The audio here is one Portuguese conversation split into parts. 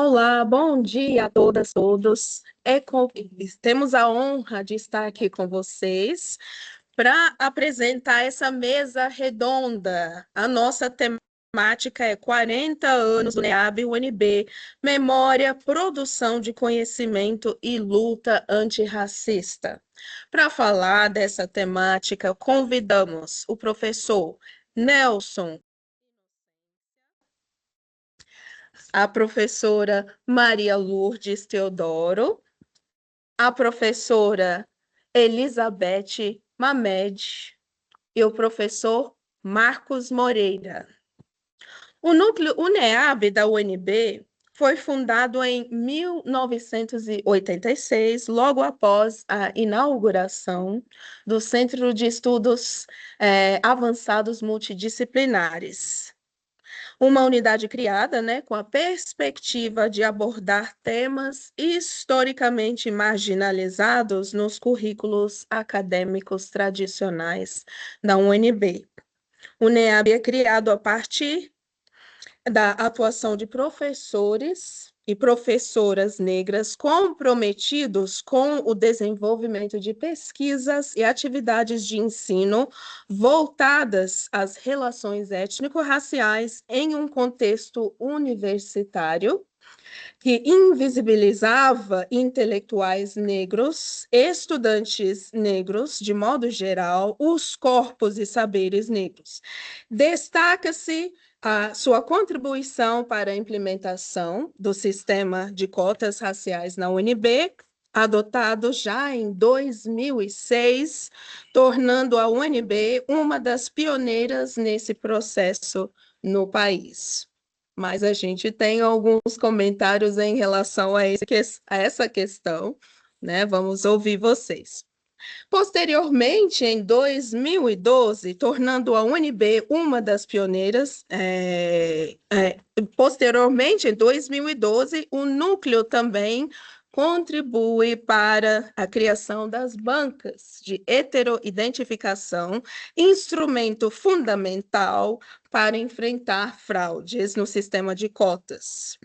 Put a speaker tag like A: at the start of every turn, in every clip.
A: Olá, bom dia a todas, todos. Temos a honra de estar aqui com vocês para apresentar essa mesa redonda. A nossa temática é 40 anos do NEAB-UNB, Memória, Produção de Conhecimento e Luta Antirracista. Para falar dessa temática, convidamos o professor Nelson, a professora Maria Lourdes Teodoro, a professora Elizabeth Mamed e o professor Marcos Moreira. O núcleo UNEAB da UNB foi fundado em 1986, logo após a inauguração do Centro de Estudos Avançados Multidisciplinares, uma unidade criada, né, com a perspectiva de abordar temas historicamente marginalizados nos currículos acadêmicos tradicionais da UNB. O NEAB é criado a partir da atuação de professores e professoras negras comprometidos com o desenvolvimento de pesquisas e atividades de ensino voltadas às relações étnico-raciais em um contexto universitário que invisibilizava intelectuais negros, estudantes negros, de modo geral, os corpos e saberes negros. Destaca-se a sua contribuição para a implementação do sistema de cotas raciais na UNB, adotado já em 2006, tornando a UNB uma das pioneiras nesse processo no país. Mas a gente tem alguns comentários em relação a essa questão, né? Vamos ouvir vocês. Posteriormente, em 2012, tornando a UNB uma das pioneiras, posteriormente, em 2012, o núcleo também contribui para a criação das bancas de heteroidentificação, instrumento fundamental para enfrentar fraudes no sistema de cotas.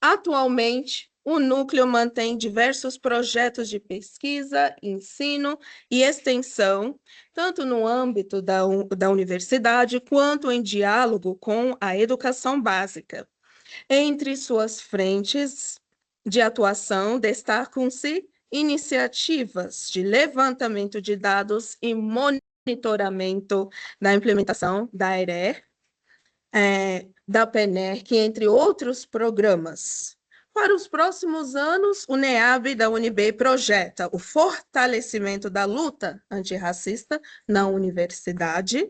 A: Atualmente, o núcleo mantém diversos projetos de pesquisa, ensino e extensão, tanto no âmbito da universidade quanto em diálogo com a educação básica. Entre suas frentes de atuação, destacam-se iniciativas de levantamento de dados e monitoramento da implementação da ERE, da PENERC, entre outros programas. Para os próximos anos, o NEAB da UNB projeta o fortalecimento da luta antirracista na universidade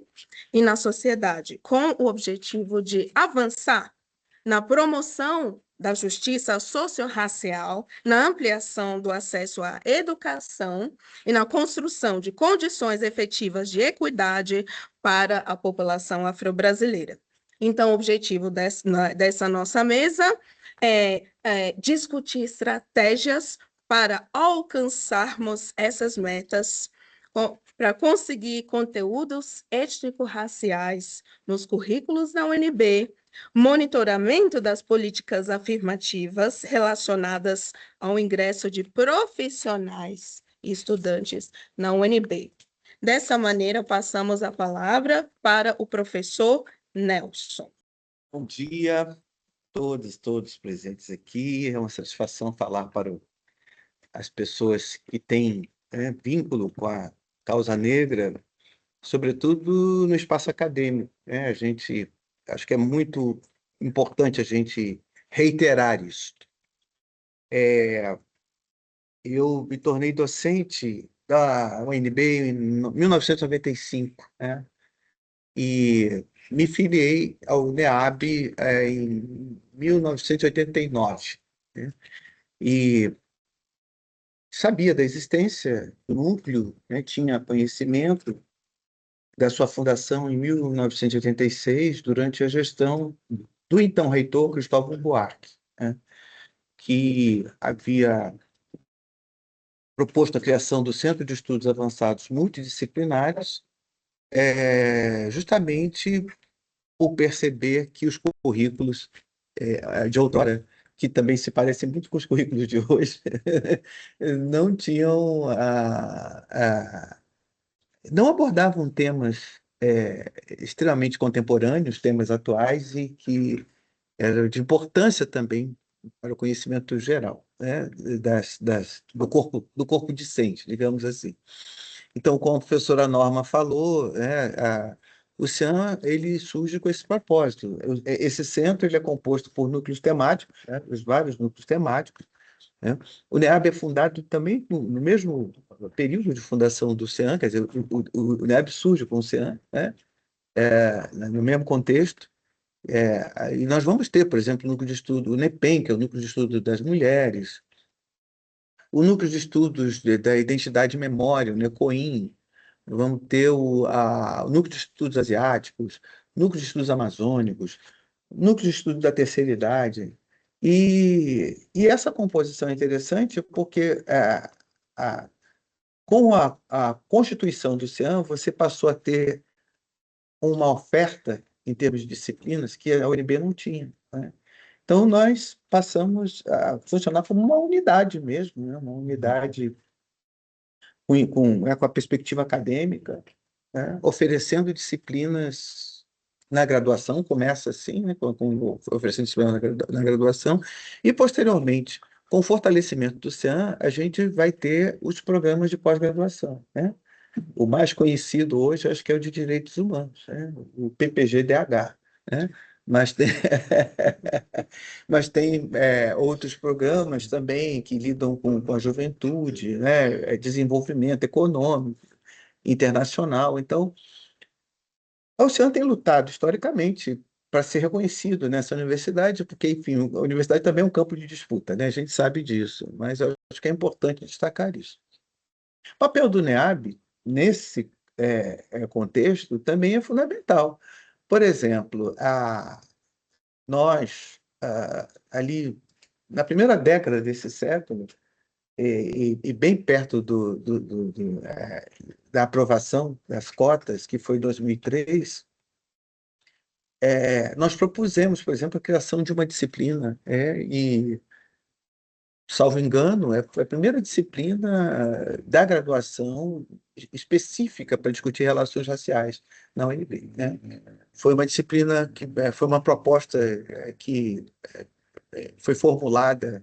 A: e na sociedade, com o objetivo de avançar na promoção da justiça socio-racial, na ampliação do acesso à educação e na construção de condições efetivas de equidade para a população afro-brasileira. Então, o objetivo dessa nossa mesa é discutir estratégias para alcançarmos essas metas, para conseguir conteúdos étnico-raciais nos currículos da UNB, monitoramento das políticas afirmativas relacionadas ao ingresso de profissionais e estudantes na UNB. Dessa maneira, passamos a palavra para o professor Nelson.
B: Bom dia a todos presentes aqui. É uma satisfação falar para as pessoas que têm vínculo com a causa negra, sobretudo no espaço acadêmico. Acho que é muito importante a gente reiterar isso. Eu me tornei docente da UNB em 1995, né? E me filiei ao NEAB em 1989, né? E sabia da existência do núcleo, né? Tinha conhecimento da sua fundação em 1986, durante a gestão do então reitor Cristóvão Buarque, né? Que havia proposto a criação do Centro de Estudos Avançados Multidisciplinares, justamente por perceber que os currículos de outrora que também se parecem muito com os currículos de hoje, não tinham não abordavam temas extremamente contemporâneos, temas atuais e que eram de importância também para o conhecimento geral, né, do corpo discente, digamos assim. Então, como a professora Norma falou, o CIAN ele surge com esse propósito. Esse centro ele é composto por núcleos temáticos, né, os vários núcleos temáticos, né? O NEAB é fundado também no mesmo período de fundação do CIAN, quer dizer, o NEAB surge com o CIAN, né? No mesmo contexto. E nós vamos ter, por exemplo, o núcleo de estudo, o NEPEM, que é o núcleo de estudo das mulheres, o núcleo de estudos da identidade e memória, o NECOIM, vamos ter o núcleo de estudos asiáticos, núcleo de estudos amazônicos, núcleo de estudo da terceira idade. E essa composição é interessante porque a- com a constituição do CIAN, você passou a ter uma oferta em termos de disciplinas que a UNB não tinha, né? Então, nós passamos a funcionar como uma unidade mesmo, né? Uma unidade com a perspectiva acadêmica, né? Oferecendo disciplinas na graduação, começa assim, né? Oferecendo disciplinas na graduação, e, posteriormente, com o fortalecimento do CIAN, a gente vai ter os programas de pós-graduação, né? O mais conhecido hoje, acho que é o de Direitos Humanos, né? O PPG-DH, né? Mas tem, mas tem outros programas também que lidam com a juventude, né? Desenvolvimento econômico, internacional. Então, a Oceano tem lutado historicamente para ser reconhecido nessa universidade, porque, enfim, a universidade também é um campo de disputa, né? A gente sabe disso, mas eu acho que é importante destacar isso. O papel do NEAB, nesse contexto, também é fundamental. Por exemplo, nós, ali, na primeira década desse século, e bem perto da aprovação das cotas, que foi em 2003, nós propusemos, por exemplo, a criação de uma disciplina, e, salvo engano, foi a primeira disciplina da graduação específica para discutir relações raciais na UNB, né? Foi uma disciplina que foi uma proposta que foi formulada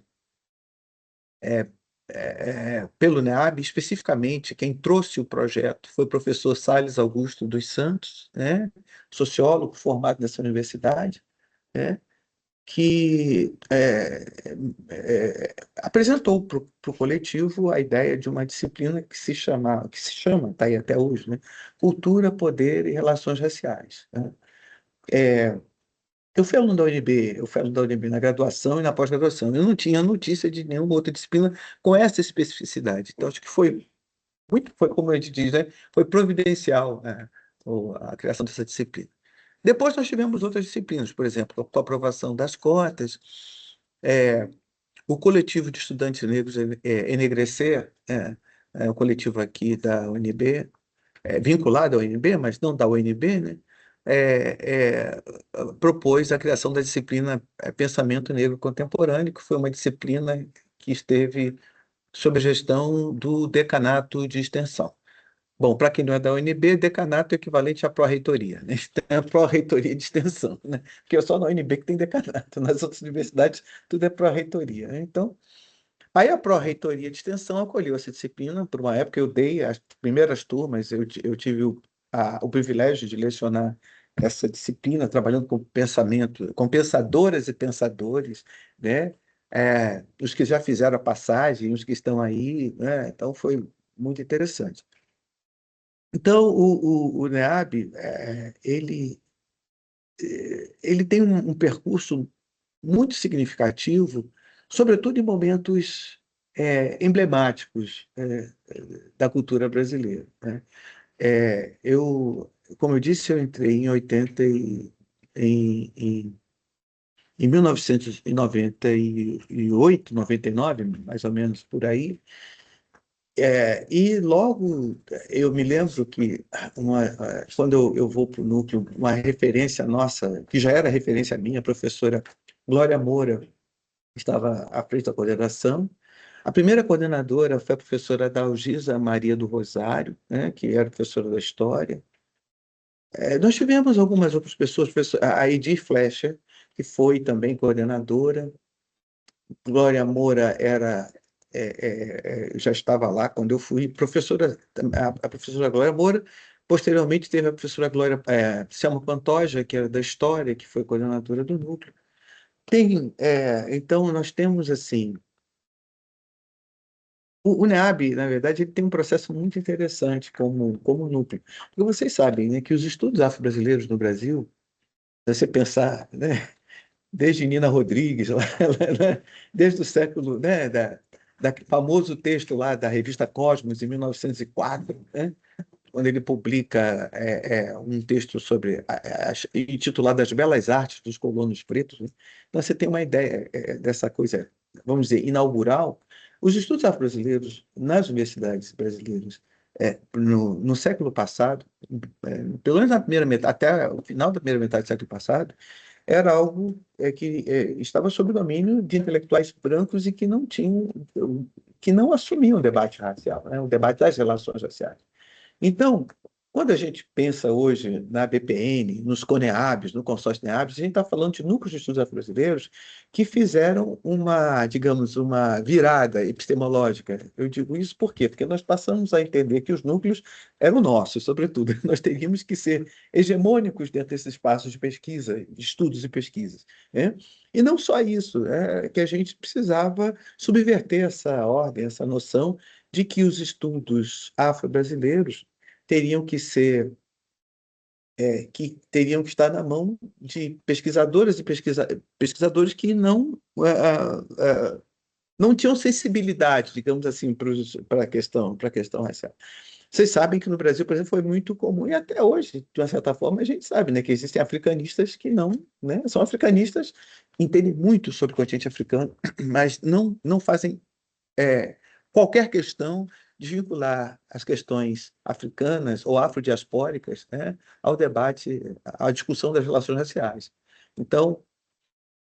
B: pelo NEAB, especificamente quem trouxe o projeto foi o professor Salles Augusto dos Santos, né? Sociólogo formado nessa universidade, né? Que apresentou para o coletivo a ideia de uma disciplina que se chama, está aí até hoje, né? Cultura, Poder e Relações Raciais, né? Eu fui aluno da UNB na graduação e na pós-graduação. Eu não tinha notícia de nenhuma outra disciplina com essa especificidade. Então, acho que foi como a gente diz, né? Foi providencial, né, a criação dessa disciplina. Depois nós tivemos outras disciplinas, por exemplo, com a aprovação das cotas, o coletivo de estudantes negros Enegrecer, o coletivo aqui da UNB, vinculado à UNB, mas não da UNB, né? é, Propôs a criação da disciplina Pensamento Negro Contemporâneo, que foi uma disciplina que esteve sob a gestão do Decanato de Extensão. Bom, para quem não é da UNB, decanato é equivalente à pró-reitoria, né? Então, é a pró-reitoria de extensão, né? Porque é só na UNB que tem decanato, nas outras universidades tudo é pró-reitoria, né? Então, aí a pró-reitoria de extensão acolheu essa disciplina. Por uma época eu dei as primeiras turmas, eu tive o privilégio de lecionar essa disciplina, trabalhando com pensamento, com pensadoras e pensadores, né? Os que já fizeram a passagem, os que estão aí, né? Então foi muito interessante. Então, o NEAB, ele tem um percurso muito significativo, sobretudo em momentos emblemáticos da cultura brasileira, né? Como eu disse, eu entrei em 80 em 1998, 99, mais ou menos por aí. E logo eu me lembro que quando eu vou para o núcleo, uma referência nossa, que já era referência minha, a professora Glória Moura, estava à frente da coordenação. A primeira coordenadora foi a professora Dalgisa Maria do Rosário, né, que era professora da História. Nós tivemos algumas outras pessoas, a Edir Fleischer, que foi também coordenadora. Glória Moura já estava lá quando eu fui. A professora Glória Moura, posteriormente teve a professora Selma Pantoja, que era da História, que foi coordenadora do núcleo. Então, nós temos assim. O NEAB, na verdade, ele tem um processo muito interessante como núcleo. Porque vocês sabem, né, que os estudos afro-brasileiros no Brasil, se você pensar, né, desde Nina Rodrigues, né, desde o século, né, daquele famoso texto lá da revista Cosmos, em 1904, né, quando ele publica um texto intitulado As Belas Artes dos Colonos Pretos, né? Então você tem uma ideia dessa coisa, vamos dizer, inaugural. Os estudos afro-brasileiros nas universidades brasileiras no século passado, pelo menos na primeira metade, até o final da primeira metade do século passado, era algo que estava sob o domínio de intelectuais brancos e que não tinham, que não assumiam o debate racial, né? O debate das relações raciais. Então, quando a gente pensa hoje na BPN, nos CONEABs, no consórcio NEABs, a gente está falando de núcleos de estudos afro-brasileiros que fizeram digamos, uma virada epistemológica. Eu digo isso por quê? Porque nós passamos a entender que os núcleos eram nossos, sobretudo. Nós teríamos que ser hegemônicos dentro desses espaços de pesquisa, de estudos e pesquisas, né? E não só isso, que a gente precisava subverter essa ordem, essa noção de que os estudos afro-brasileiros teriam que ser, teriam que estar na mão de pesquisadoras e pesquisadores que não tinham sensibilidade, digamos assim, para a questão racial. Vocês sabem que no Brasil, por exemplo, foi muito comum, e até hoje, de uma certa forma, a gente sabe, né, que existem africanistas que não, né, são africanistas, entendem muito sobre o continente africano, mas não fazem qualquer questão de vincular as questões africanas ou afrodiaspóricas, né, ao debate, à discussão das relações raciais. Então,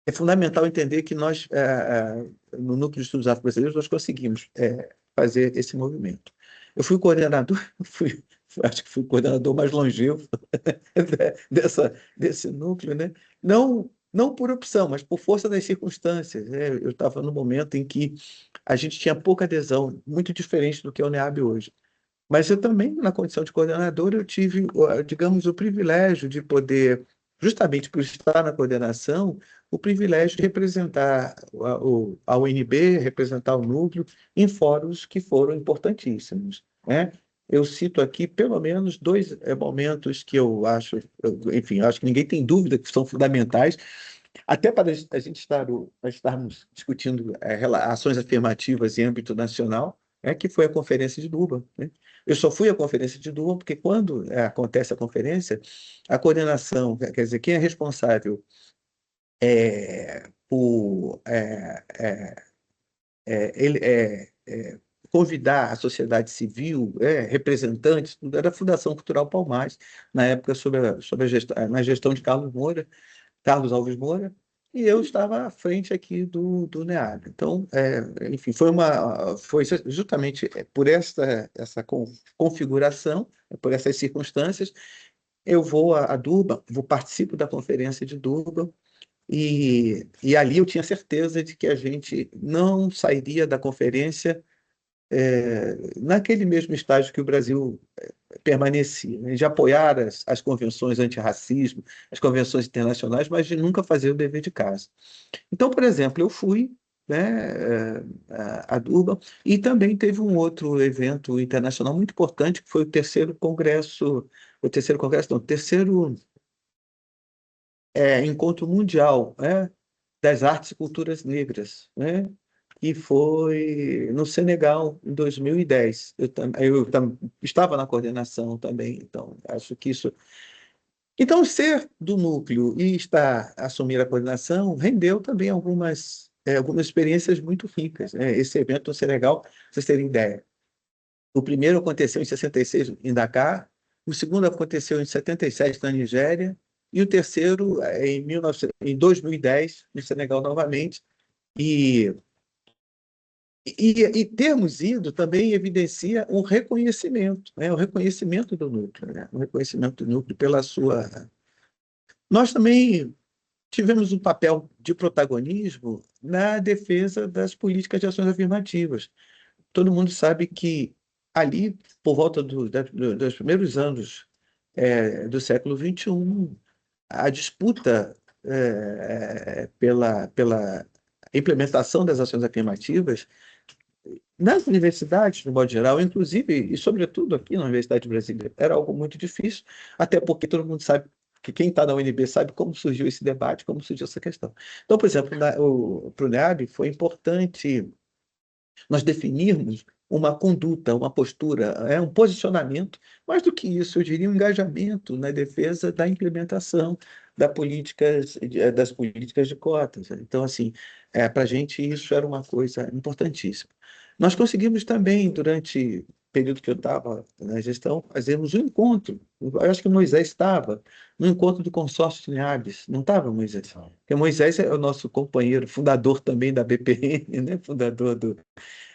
B: é fundamental entender que nós, no Núcleo de Estudos Afro-Brasileiros, nós conseguimos fazer esse movimento. Eu fui coordenador, acho que fui o coordenador mais longevo desse núcleo, né? Não por opção, mas por força das circunstâncias, né? Eu estava no momento em que a gente tinha pouca adesão, muito diferente do que é o NEAB hoje. Mas eu também, na condição de coordenador, eu tive, digamos, o privilégio de poder, justamente por estar na coordenação, o privilégio de representar a UNB, representar o núcleo em fóruns que foram importantíssimos, né? Eu cito aqui pelo menos dois momentos que eu acho, enfim, acho que ninguém tem dúvida que são fundamentais, até para a gente estarmos discutindo ações afirmativas em âmbito nacional, que foi a Conferência de Durban, né? Eu só fui à Conferência de Durban porque quando acontece a conferência, a coordenação, quer dizer, quem é responsável por ele, convidar a sociedade civil, representantes, tudo, era a Fundação Cultural Palmares, na época na gestão de Carlos Alves Moura, e eu estava à frente aqui do NEAB. Então, enfim, foi justamente por essa configuração, por essas circunstâncias, eu vou a Durban, participo da conferência de Durban, e ali eu tinha certeza de que a gente não sairia da conferência naquele mesmo estágio que o Brasil permanecia, né, de apoiar as convenções antirracismo, as convenções internacionais, mas de nunca fazer o dever de casa. Então, por exemplo, eu fui, né, a Durban, e também teve um outro evento internacional muito importante, que foi o terceiro encontro mundial, né, das artes e culturas negras, né? E foi no Senegal, em 2010. Estava na coordenação também, então acho que isso. Então, ser do núcleo e assumir a coordenação rendeu também algumas experiências muito ricas, né? Esse evento no Senegal, para vocês terem ideia, o primeiro aconteceu em 66, em Dakar, o segundo aconteceu em 77, na Nigéria, e o terceiro em 2010, no Senegal novamente. E, e termos ido também evidencia um reconhecimento, né? O reconhecimento do núcleo, né? O reconhecimento do núcleo pela sua. Nós também tivemos um papel de protagonismo na defesa das políticas de ações afirmativas. Todo mundo sabe que ali, por volta dos primeiros anos do século XXI, a disputa pela implementação das ações afirmativas nas universidades, de modo geral, inclusive e sobretudo aqui na Universidade Brasileira, era algo muito difícil, até porque todo mundo sabe que quem está na UNB sabe como surgiu esse debate, como surgiu essa questão. Então, por exemplo, para o NEAB foi importante nós definirmos uma conduta, uma postura, um posicionamento, mais do que isso, eu diria um engajamento na defesa da implementação das políticas de cotas. Então, assim, para a gente isso era uma coisa importantíssima. Nós conseguimos também, durante o período que eu estava na gestão, fazermos um encontro. Eu acho que o Moisés estava no encontro do consórcio de Neabes, não estava, Moisés? Porque Moisés é o nosso companheiro, fundador também da BPN, né? Fundador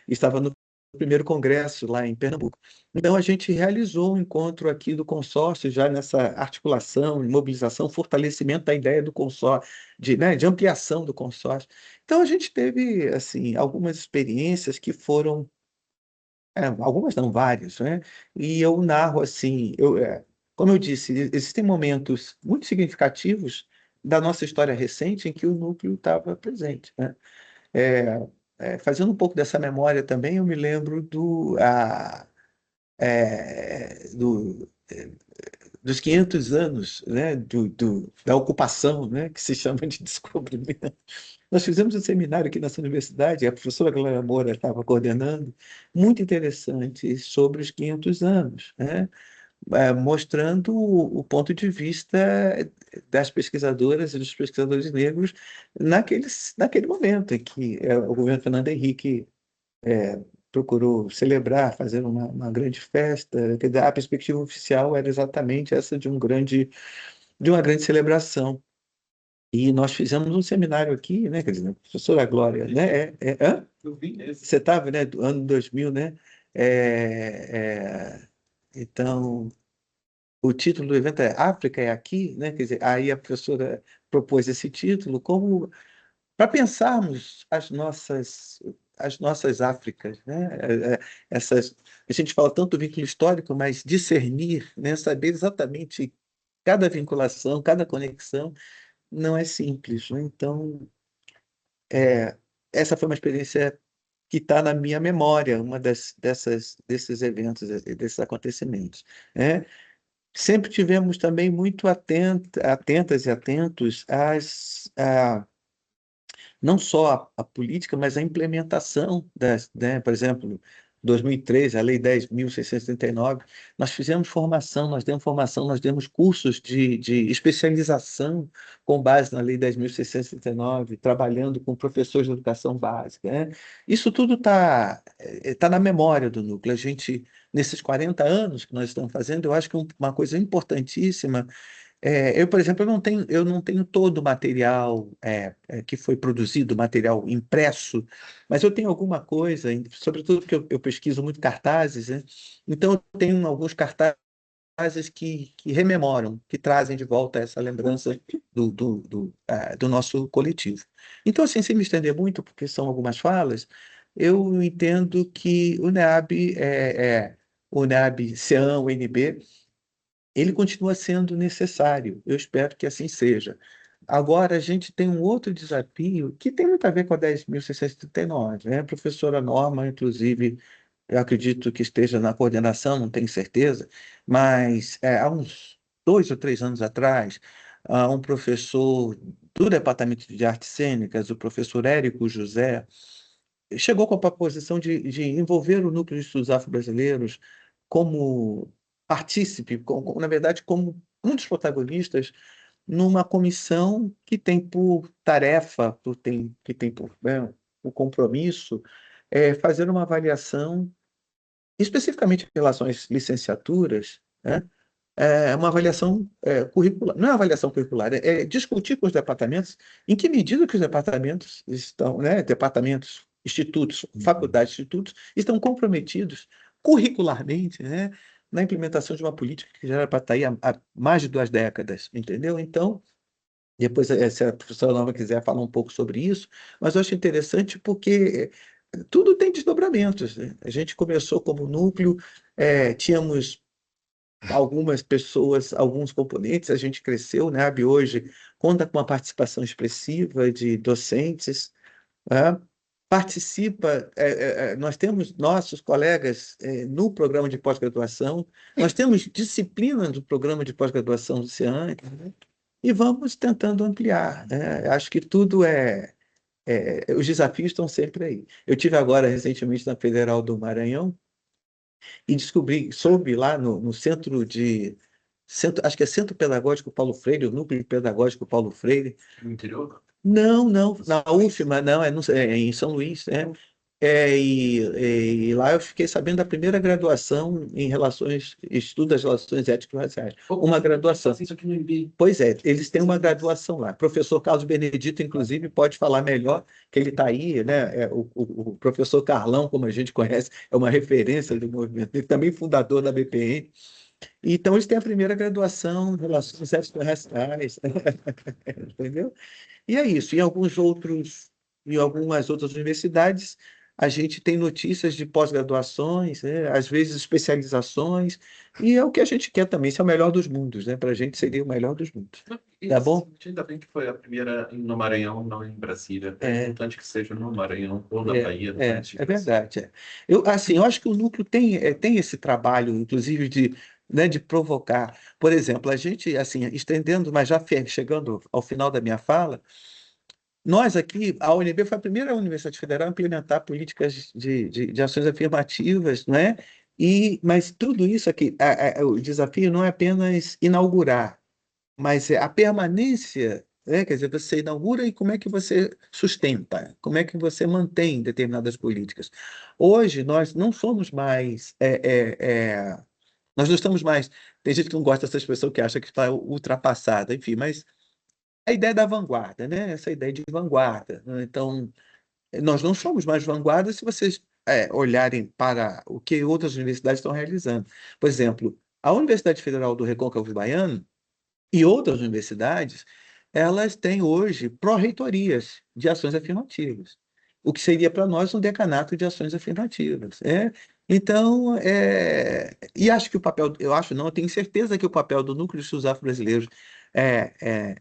B: estava no primeiro congresso lá em Pernambuco. Então, a gente realizou um encontro aqui do consórcio, já nessa articulação, mobilização, fortalecimento da ideia do consórcio, de ampliação do consórcio. Então, a gente teve assim algumas experiências que foram, algumas não, várias, né? E eu narro assim, como eu disse, existem momentos muito significativos da nossa história recente em que o núcleo estava presente, né? É, fazendo um pouco dessa memória também, eu me lembro dos 500 anos, né, da ocupação, né, que se chama de descobrimento. Nós fizemos um seminário aqui nessa universidade, a professora Glória Moura estava coordenando, muito interessante, sobre os 500 anos, né, mostrando o ponto de vista das pesquisadoras e dos pesquisadores negros naquele momento em que o governo Fernando Henrique procurou celebrar, fazer uma grande festa. Quer dizer, a perspectiva oficial era exatamente essa de uma grande celebração. E nós fizemos um seminário aqui, né? Quer dizer, a professora Glória, né? Hã?
C: Eu vi nesse.
B: Você estava, né? Do ano 2000, né? Então, o título do evento é África é aqui, né? Quer dizer, aí a professora propôs esse título como para pensarmos as nossas Áfricas, né? Essas, a gente fala tanto do vínculo histórico, mas discernir, né? Saber exatamente cada vinculação, cada conexão, não é simples, né? Então, essa foi uma experiência que está na minha memória, desses eventos, desses acontecimentos, né? Sempre tivemos também muito atentas e atentos não só a política, mas a implementação né? Por exemplo, 2013, a Lei 10.639, nós fizemos formação, nós demos cursos de especialização com base na Lei 10.639, trabalhando com professores de educação básica, né? Isso tudo tá na memória do núcleo. A gente, nesses 40 anos que nós estamos fazendo, eu acho que uma coisa importantíssima eu, por exemplo, eu não tenho todo o material que foi produzido, material impresso, mas eu tenho alguma coisa, sobretudo porque eu pesquiso muito cartazes, né? Então eu tenho alguns cartazes que rememoram, que trazem de volta essa lembrança do nosso coletivo. Então, assim, sem me estender muito, porque são algumas falas, eu entendo que o NEAB, CEAM, o NB, ele continua sendo necessário. Eu espero que assim seja. Agora, a gente tem um outro desafio que tem muito a ver com a 10.639, né? A professora Norma, inclusive, eu acredito que esteja na coordenação, não tenho certeza, mas há uns 2 ou 3 anos atrás, um professor do Departamento de Artes Cênicas, o professor Érico José, chegou com a proposição de envolver o Núcleo de Estudos Afro-Brasileiros como partícipe, na verdade, como um dos protagonistas numa comissão que tem por tarefa, que tem por, né, o compromisso, fazer uma avaliação, especificamente em relação às licenciaturas, né, uma avaliação curricular. Não é uma avaliação curricular, é discutir com os departamentos em que medida que os departamentos estão, né, departamentos, institutos, faculdades, institutos, estão comprometidos curricularmente, né, na implementação de uma política que já era para estar aí há mais de 2 décadas, entendeu? Então, depois, se a professora Nova quiser falar um pouco sobre isso, mas eu acho interessante porque tudo tem desdobramentos, né? A gente começou como núcleo, tínhamos algumas pessoas, alguns componentes, a gente cresceu, né? A NEAB hoje conta com uma participação expressiva de docentes, né? Participa, nós temos nossos colegas no programa de pós-graduação, nós temos disciplina do programa de pós-graduação do CEAN, né? E vamos tentando ampliar, né? Acho que tudo os desafios estão sempre aí. Eu tive agora, recentemente, na Federal do Maranhão, e soube lá no acho que é Centro Pedagógico Paulo Freire, o Núcleo Pedagógico Paulo Freire.
C: No interior?
B: Não, não, na UFMA, não, é em São Luís, né? E lá eu fiquei sabendo da primeira graduação em estudo das relações étnico-raciais. Uma graduação.
C: Isso aqui no IB.
B: Pois é, eles têm uma graduação lá. O professor Carlos Benedito, inclusive, pode falar melhor, que ele está aí, né? O professor Carlão, como a gente conhece, é uma referência do movimento, ele também fundador da BPN. Então, eles têm a primeira graduação em relações étnico-raciais, entendeu? E é isso. Em algumas outras universidades, a gente tem notícias de pós-graduações, né? Às vezes especializações, e é o que a gente quer também, isso é o melhor dos mundos, né? Para a gente seria o melhor dos mundos. Tá bom?
C: Ainda bem que foi a primeira no Maranhão, não em Brasília. É importante que seja no Maranhão ou na Bahia.
B: É verdade. Eu acho que o núcleo tem esse trabalho, inclusive, né, de provocar. Por exemplo, a gente, assim, estendendo, mas já chegando ao final da minha fala, nós aqui, a UNB foi a primeira Universidade Federal a implementar políticas de ações afirmativas, não é? Mas tudo isso aqui, o desafio não é apenas inaugurar, mas é a permanência, né? Quer dizer, você inaugura e como é que você sustenta, como é que você mantém determinadas políticas. Hoje, nós não somos mais. Nós não estamos mais. Tem gente que não gosta dessa expressão que acha que está ultrapassada, enfim, mas a ideia da vanguarda, né? Essa ideia de vanguarda, né? Então, nós não somos mais vanguarda se vocês olharem para o que outras universidades estão realizando. Por exemplo, a Universidade Federal do Recôncavo Baiano e outras universidades, elas têm hoje pró-reitorias de ações afirmativas, o que seria para nós um decanato de ações afirmativas. Então, e acho que eu acho não, eu tenho certeza que o papel do Núcleo de Estudos Afro-Brasileiros é,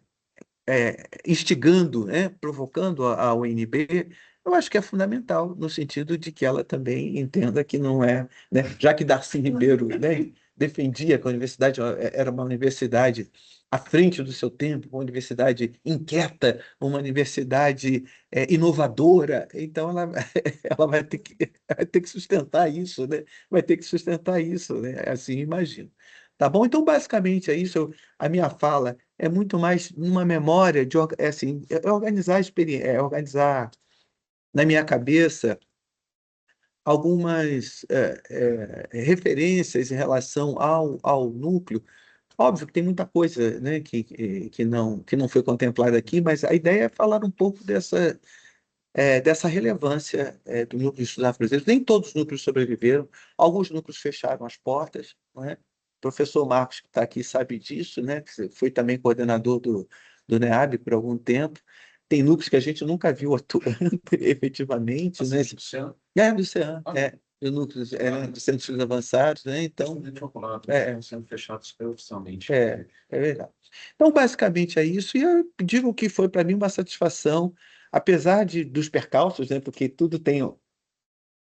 B: é, instigando, né, provocando a UNB, eu acho que é fundamental, no sentido de que ela também entenda que não é, né, já que Darcy Ribeiro, né, defendia que a universidade era uma universidade à frente do seu tempo, uma universidade inquieta, uma universidade inovadora, então ela, ela vai ter que sustentar isso, né? Vai ter que sustentar isso, né? Assim imagino. Tá bom? Então, basicamente, é isso. A minha fala é muito mais uma memória assim, organizar a experiência, organizar na minha cabeça algumas referências em relação ao núcleo. Óbvio que tem muita coisa, né, que não foi contemplada aqui, mas a ideia é falar um pouco dessa relevância do núcleo de estudos afro-brasileiros. Nem todos os núcleos sobreviveram, alguns núcleos fecharam as portas, não é? O professor Marcos, que está aqui, sabe disso, né? Que foi também coordenador do NEAB por algum tempo. Tem núcleos que a gente nunca viu atuando efetivamente, né?
C: Do CEAN?
B: Do CEAN, do núcleo, do Centro de Estudos Avançados, né? Então,
C: sendo fechados oficialmente.
B: é verdade. Então, basicamente é isso, e eu digo que foi para mim uma satisfação, apesar dos percalços, né? Porque tudo tem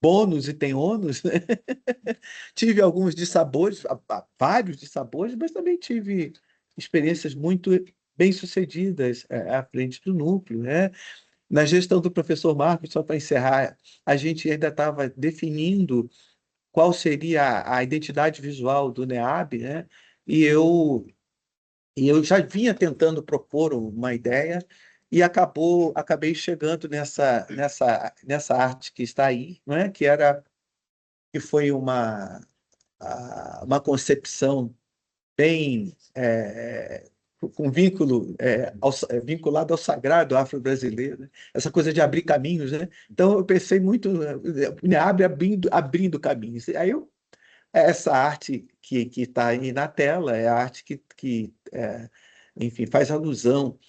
B: bônus e tem ônus, né? Tive alguns dissabores, vários dissabores, mas também tive experiências muito bem-sucedidas à frente do núcleo, né? Na gestão do professor Marcos, só para encerrar, a gente ainda estava definindo qual seria a identidade visual do NEAB, né? E eu já vinha tentando propor uma ideia e acabei chegando nessa arte que está aí, não é? Que foi uma concepção bem com vínculo vinculado ao sagrado afro-brasileiro, né? Essa coisa de abrir caminhos, né? Então eu pensei muito, né, abrindo caminhos. Aí essa arte que está aí na tela é a arte enfim, faz alusão.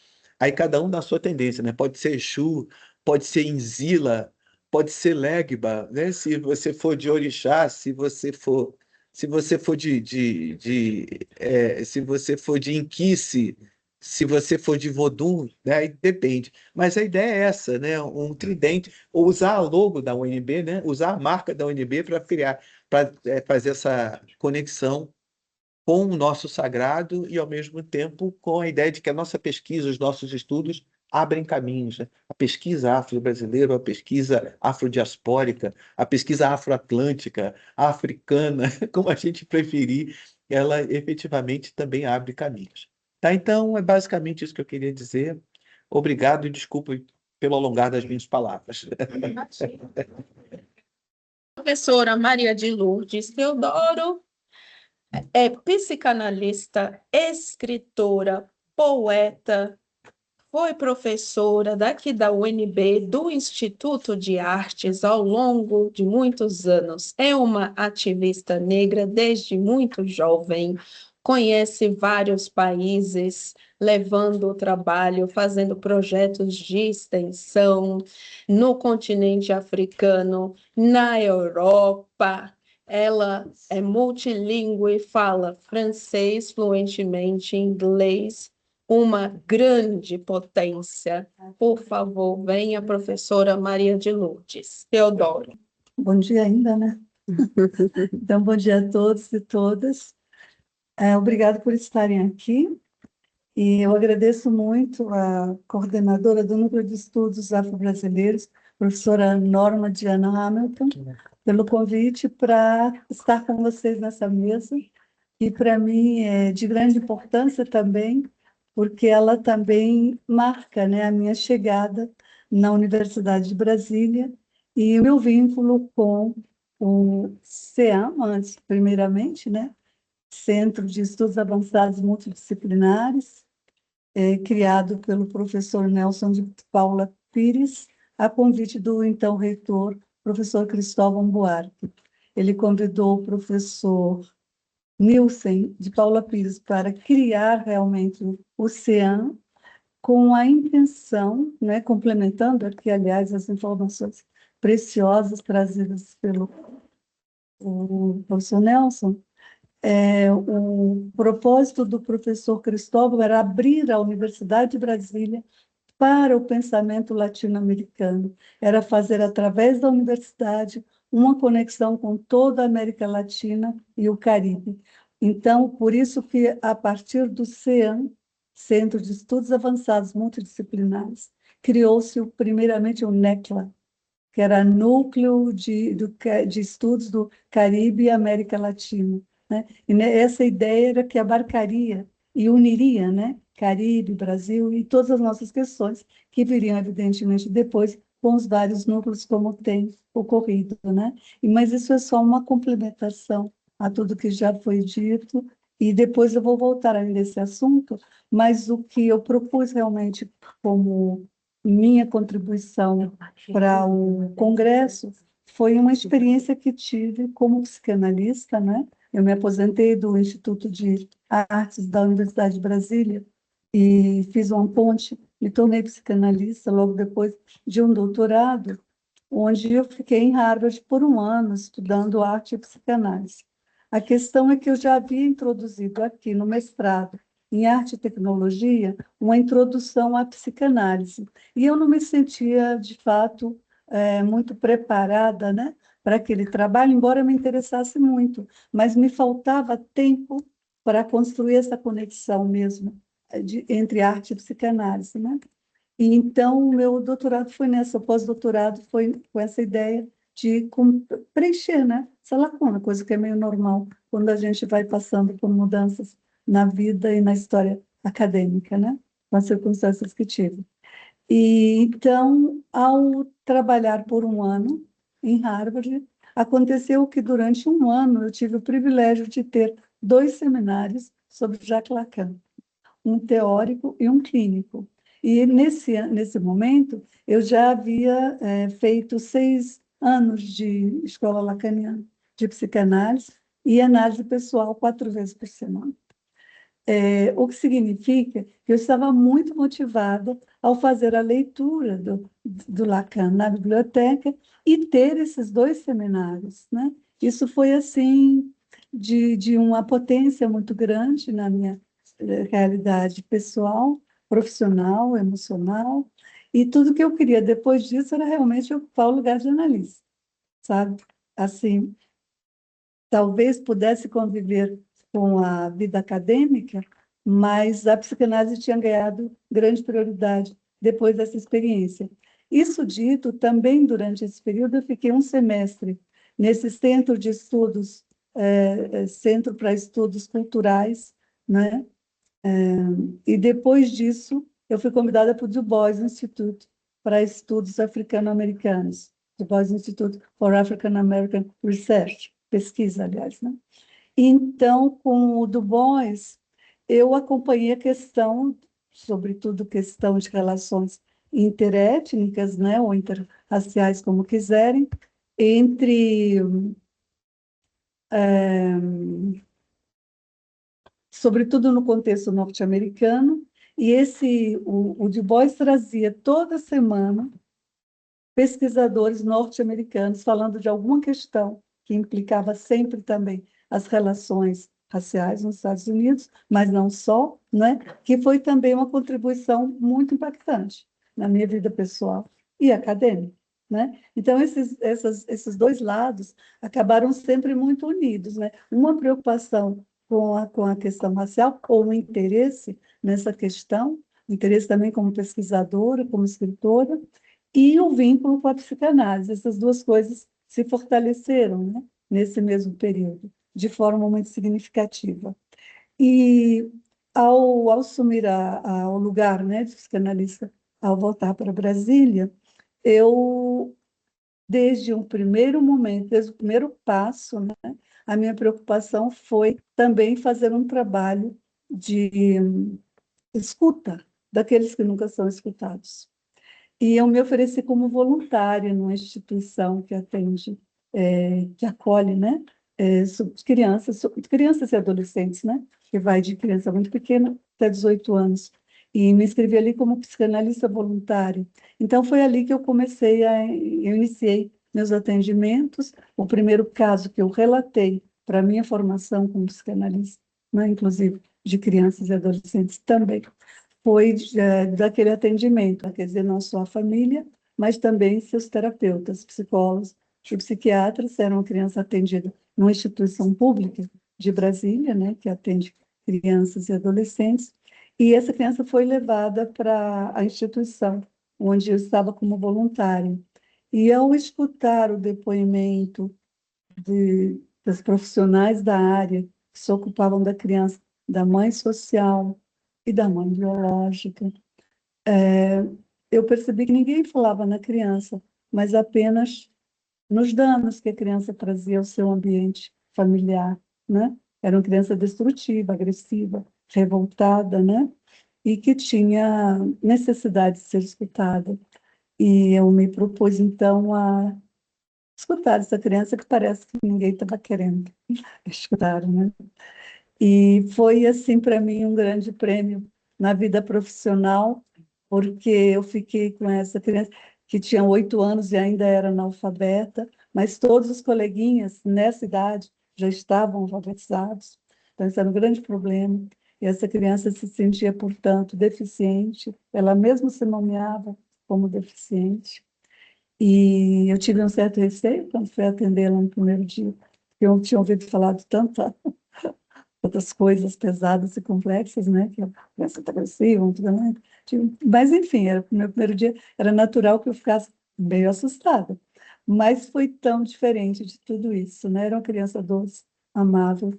B: Aí cada um na sua tendência, né? Pode ser Exu, pode ser Inzila, pode ser Legba, né? Se você for de Orixá, se você for se você for de Inquice, se você for de Vodun, né? Aí depende. Mas a ideia é essa, né? Um tridente, ou usar a logo da UNB, né? Usar a marca da UNB para criar, para fazer essa conexão com o nosso sagrado e, ao mesmo tempo, com a ideia de que a nossa pesquisa, os nossos estudos abrem caminhos, né? A pesquisa afro-brasileira, a pesquisa afrodiaspórica, a pesquisa afro-atlântica, africana, como a gente preferir, ela efetivamente também abre caminhos. Tá? Então, é basicamente isso que eu queria dizer. Obrigado e desculpe pelo alongar das minhas palavras.
A: Professora Maria de Lourdes Teodoro é psicanalista, escritora, poeta, foi professora daqui da UNB, do Instituto de Artes, ao longo de muitos anos. É uma ativista negra desde muito jovem, conhece vários países, levando o trabalho, fazendo projetos de extensão no continente africano, na Europa. Ela é multilingüe, fala francês fluentemente, inglês, uma grande potência. Por favor, venha, professora Maria de Lourdes Teodoro.
D: Bom dia ainda, né? Então, bom dia a todos e todas. Obrigado por estarem aqui. E eu agradeço muito a coordenadora do Núcleo de Estudos Afro-Brasileiros, professora Norma Diana Hamilton, pelo convite para estar com vocês nessa mesa. E, para mim, é de grande importância também, porque ela também marca, né, a minha chegada na Universidade de Brasília e o meu vínculo com o CEAM, antes, primeiramente, né, Centro de Estudos Avançados Multidisciplinares, criado pelo professor Nelson de Paula Pires, a convite do então reitor, professor Cristóvão Buarque. Ele convidou o professor Nilson de Paula Pires para criar realmente o CEAM com a intenção, né, complementando aqui, aliás, as informações preciosas trazidas pelo o professor Nelson, o propósito do professor Cristóvão era abrir a Universidade de Brasília para o pensamento latino-americano, era fazer, através da universidade, uma conexão com toda a América Latina e o Caribe. Então, por isso que, a partir do CEAM, Centro de Estudos Avançados Multidisciplinares, criou-se primeiramente o NECLA, que era Núcleo de Estudos do Caribe e América Latina, né? E essa ideia era que abarcaria e uniria, né, Caribe, Brasil e todas as nossas questões que viriam, evidentemente, depois com os vários núcleos, como tem ocorrido, né? Mas isso é só uma complementação a tudo que já foi dito, e depois eu vou voltar ainda a esse assunto, mas o que eu propus realmente como minha contribuição para o Congresso foi uma experiência que tive como psicanalista, né? Eu me aposentei do Instituto de Artes da Universidade de Brasília e fiz uma ponte, me tornei psicanalista logo depois de um doutorado, onde eu fiquei em Harvard por um ano estudando arte e psicanálise. A questão é que eu já havia introduzido aqui no mestrado em arte e tecnologia uma introdução à psicanálise, e eu não me sentia, de fato, muito preparada, né, para aquele trabalho, embora me interessasse muito, mas me faltava tempo para construir essa conexão mesmo entre arte e psicanálise, né? E então o meu doutorado foi nessa, o pós-doutorado foi com essa ideia de preencher, né, essa lacuna, coisa que é meio normal quando a gente vai passando por mudanças na vida e na história acadêmica, né, com as circunstâncias que tive. E então, ao trabalhar por um ano em Harvard, aconteceu que durante um ano eu tive o privilégio de ter 2 seminários sobre Jacques Lacan, um teórico e um clínico. E nesse momento, eu já havia feito 6 anos de escola lacaniana, de psicanálise e análise pessoal 4 vezes por semana. O que significa que eu estava muito motivada ao fazer a leitura do Lacan na biblioteca e ter esses 2 seminários, né? Isso foi, assim, de uma potência muito grande na minha realidade pessoal, profissional, emocional, e tudo que eu queria depois disso era realmente ocupar o lugar de analista, sabe? Assim, talvez pudesse conviver com a vida acadêmica, mas a psicanálise tinha ganhado grande prioridade depois dessa experiência. Isso dito, também durante esse período eu fiquei um semestre nesse centro de estudos, Centro para Estudos Culturais, né? E depois disso eu fui convidada para o Du Bois Institute para Estudos Africano-Americanos, Du Bois Institute for African American Research, pesquisa, aliás, né? Então, com o Du Bois, eu acompanhei a questão, sobretudo questão de relações interétnicas, né, ou interraciais, como quiserem, entre, sobretudo no contexto norte-americano, e o Du Bois trazia toda semana pesquisadores norte-americanos falando de alguma questão que implicava sempre também as relações raciais nos Estados Unidos, mas não só, né? Que foi também uma contribuição muito impactante na minha vida pessoal e acadêmica, né? Então, esses 2 lados acabaram sempre muito unidos, né? Uma preocupação com a questão racial, ou um interesse nessa questão, interesse também como pesquisadora, como escritora, e o vínculo com a psicanálise. Essas 2 coisas se fortaleceram, né, nesse mesmo período, de forma muito significativa. E ao assumir o lugar, né, de psicanalista, ao voltar para Brasília, eu, desde um primeiro momento, desde o primeiro passo, né, a minha preocupação foi também fazer um trabalho de escuta daqueles que nunca são escutados. E eu me ofereci como voluntária numa instituição que atende, que acolhe, né, crianças e adolescentes, né, que vai de criança muito pequena até 18 anos. E me inscrevi ali como psicanalista voluntária. Então, foi ali que eu iniciei meus atendimentos. O primeiro caso que eu relatei para a minha formação como psicanalista, né, inclusive de crianças e adolescentes também, foi daquele atendimento, quer dizer, não só a família, mas também seus terapeutas, psicólogos e psiquiatras. Era uma criança atendida numa instituição pública de Brasília, né, que atende crianças e adolescentes, e essa criança foi levada para a instituição, onde eu estava como voluntária. E ao escutar o depoimento das profissionais da área que se ocupavam da criança, da mãe social e da mãe biológica, eu percebi que ninguém falava na criança, mas apenas nos danos que a criança trazia ao seu ambiente familiar, né? Era uma criança destrutiva, agressiva, revoltada, né? E que tinha necessidade de ser escutada. E eu me propus, então, a escutar essa criança que parece que ninguém estava querendo escutar, né? E foi, assim, para mim, um grande prêmio na vida profissional, porque eu fiquei com essa criança que tinha 8 anos e ainda era analfabeta, mas todos os coleguinhas nessa idade já estavam alfabetizados. Então, isso era um grande problema. E essa criança se sentia, portanto, deficiente. Ela mesma se nomeava como deficiente. E eu tive um certo receio quando fui atendê-la no primeiro dia, porque eu tinha ouvido falar de outras coisas pesadas e complexas, né? Que a criança está agressiva, tudo, né? Mas, enfim, era, no meu primeiro dia, era natural que eu ficasse meio assustada. Mas foi tão diferente de tudo isso, né? Era uma criança doce, amável,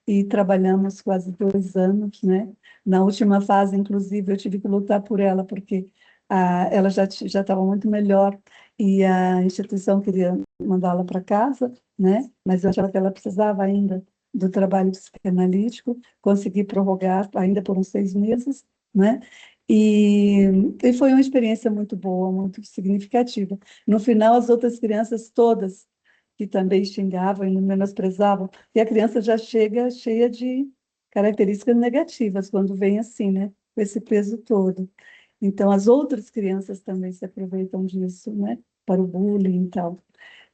D: e trabalhamos quase 2 anos, né? Na última fase, inclusive, eu tive que lutar por ela, porque ela já estava muito melhor e a instituição queria mandá-la para casa, né? Mas eu achava que ela precisava ainda do trabalho psicanalítico, consegui prorrogar ainda por uns 6 meses, né? E foi uma experiência muito boa, muito significativa. No final, as outras crianças todas, que também xingavam e menosprezavam, e a criança já chega cheia de características negativas, quando vem assim, né? Com esse peso todo. Então, as outras crianças também se aproveitam disso, né? Para o bullying e tal.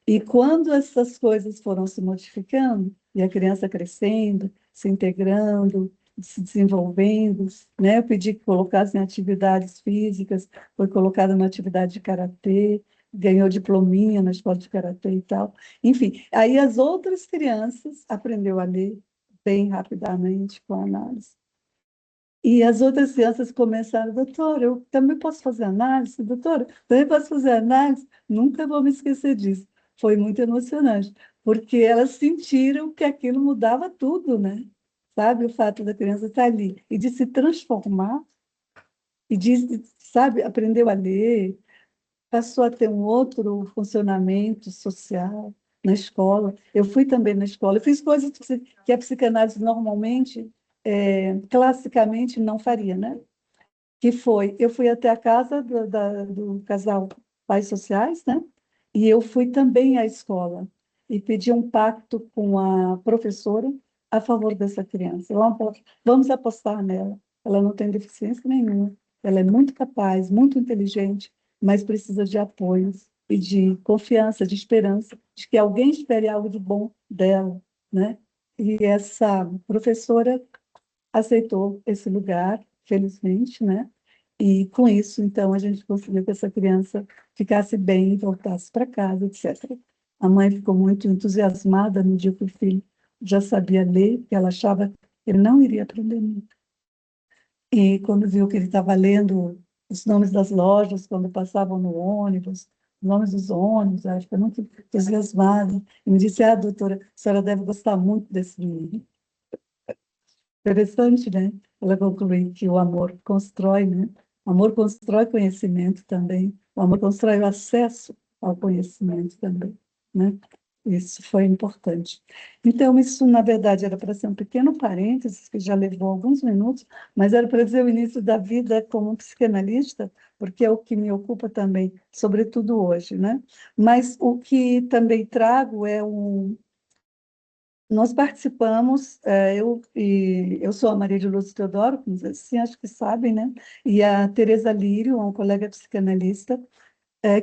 D: E quando essas coisas foram se modificando, e a criança crescendo, se integrando, se desenvolvendo, né? Eu pedi que colocassem atividades físicas, foi colocada uma atividade de karatê, ganhou diplominha na escola de karatê e tal. Enfim, aí as outras crianças aprendeu a ler bem rapidamente com a análise. E as outras crianças começaram, doutora, eu também posso fazer análise, doutora, também posso fazer análise. Nunca vou me esquecer disso. Foi muito emocionante, porque elas sentiram que aquilo mudava tudo, né? Sabe, o fato da criança estar ali e de se transformar, e de, sabe, aprendeu a ler, passou a ter um outro funcionamento social na escola. Eu fui também na escola, eu fiz coisas que a psicanálise normalmente, classicamente, não faria, né? Que foi, eu fui até a casa do casal Pais Sociais, né? E eu fui também à escola e pedi um pacto com a professora a favor dessa criança. Vamos apostar nela. Ela não tem deficiência nenhuma. Ela é muito capaz, muito inteligente, mas precisa de apoio e de confiança, de esperança, de que alguém espere algo de bom dela, né? E essa professora aceitou esse lugar, felizmente, né? E com isso, então, a gente conseguiu que essa criança ficasse bem, voltasse para casa, etc. A mãe ficou muito entusiasmada no dia que o filho já sabia ler, porque ela achava que ele não iria aprender nunca. E quando viu que ele estava lendo os nomes das lojas, quando passavam no ônibus, os nomes dos ônibus, ela ficou muito entusiasmada. E me disse, doutora, a senhora deve gostar muito desse menino. Interessante, né? Ela conclui que o amor constrói, né? O amor constrói conhecimento também. O amor constrói o acesso ao conhecimento também, né? Isso foi importante. Então, isso, na verdade, era para ser um pequeno parênteses, que já levou alguns minutos, mas era para dizer o início da vida como psicanalista, porque é o que me ocupa também, sobretudo hoje, né? Mas o que também trago é nós participamos, eu sou a Maria de Lúcia Teodoro, como assim, acho que sabem, né? E a Tereza Lírio, uma colega psicanalista,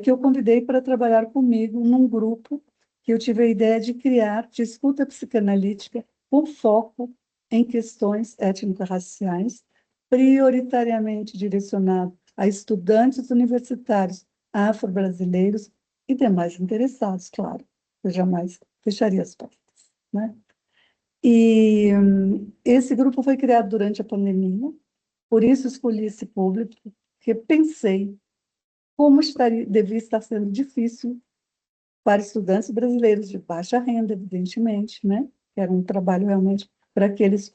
D: que eu convidei para trabalhar comigo num grupo que eu tive a ideia de criar de escuta psicanalítica com foco em questões étnico-raciais, prioritariamente direcionado a estudantes universitários afro-brasileiros e demais interessados, claro. Eu jamais fecharia as portas, né? E esse grupo foi criado durante a pandemia, por isso escolhi esse público, porque pensei como devia estar sendo difícil para estudantes brasileiros de baixa renda, evidentemente, né? Era um trabalho realmente para aqueles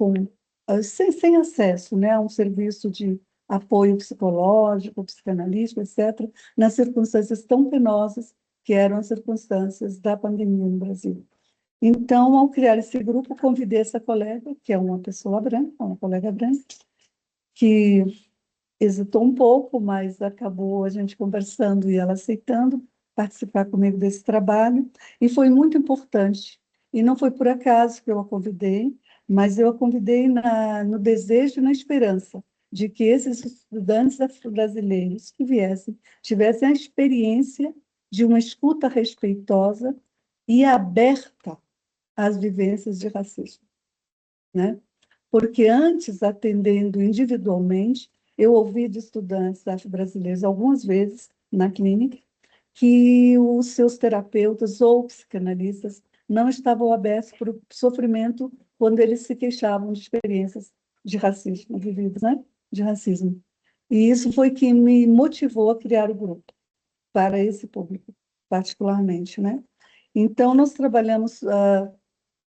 D: sem acesso, né, a um serviço de apoio psicológico, psicanalítico, etc., nas circunstâncias tão penosas que eram as circunstâncias da pandemia no Brasil. Então, ao criar esse grupo, convidei essa colega, que é uma pessoa branca, uma colega branca, que hesitou um pouco, mas acabou a gente conversando e ela aceitando participar comigo desse trabalho, e foi muito importante. E não foi por acaso que eu a convidei, mas eu a convidei no desejo e na esperança de que esses estudantes brasileiros que viessem, tivessem a experiência de uma escuta respeitosa e aberta às vivências de racismo, né? Porque antes, atendendo individualmente, eu ouvi de estudantes afro-brasileiros algumas vezes na clínica que os seus terapeutas ou psicanalistas não estavam abertos para o sofrimento quando eles se queixavam de experiências de racismo, vividas, né? De racismo. E isso foi que me motivou a criar o grupo para esse público, particularmente, né? Então, nós trabalhamos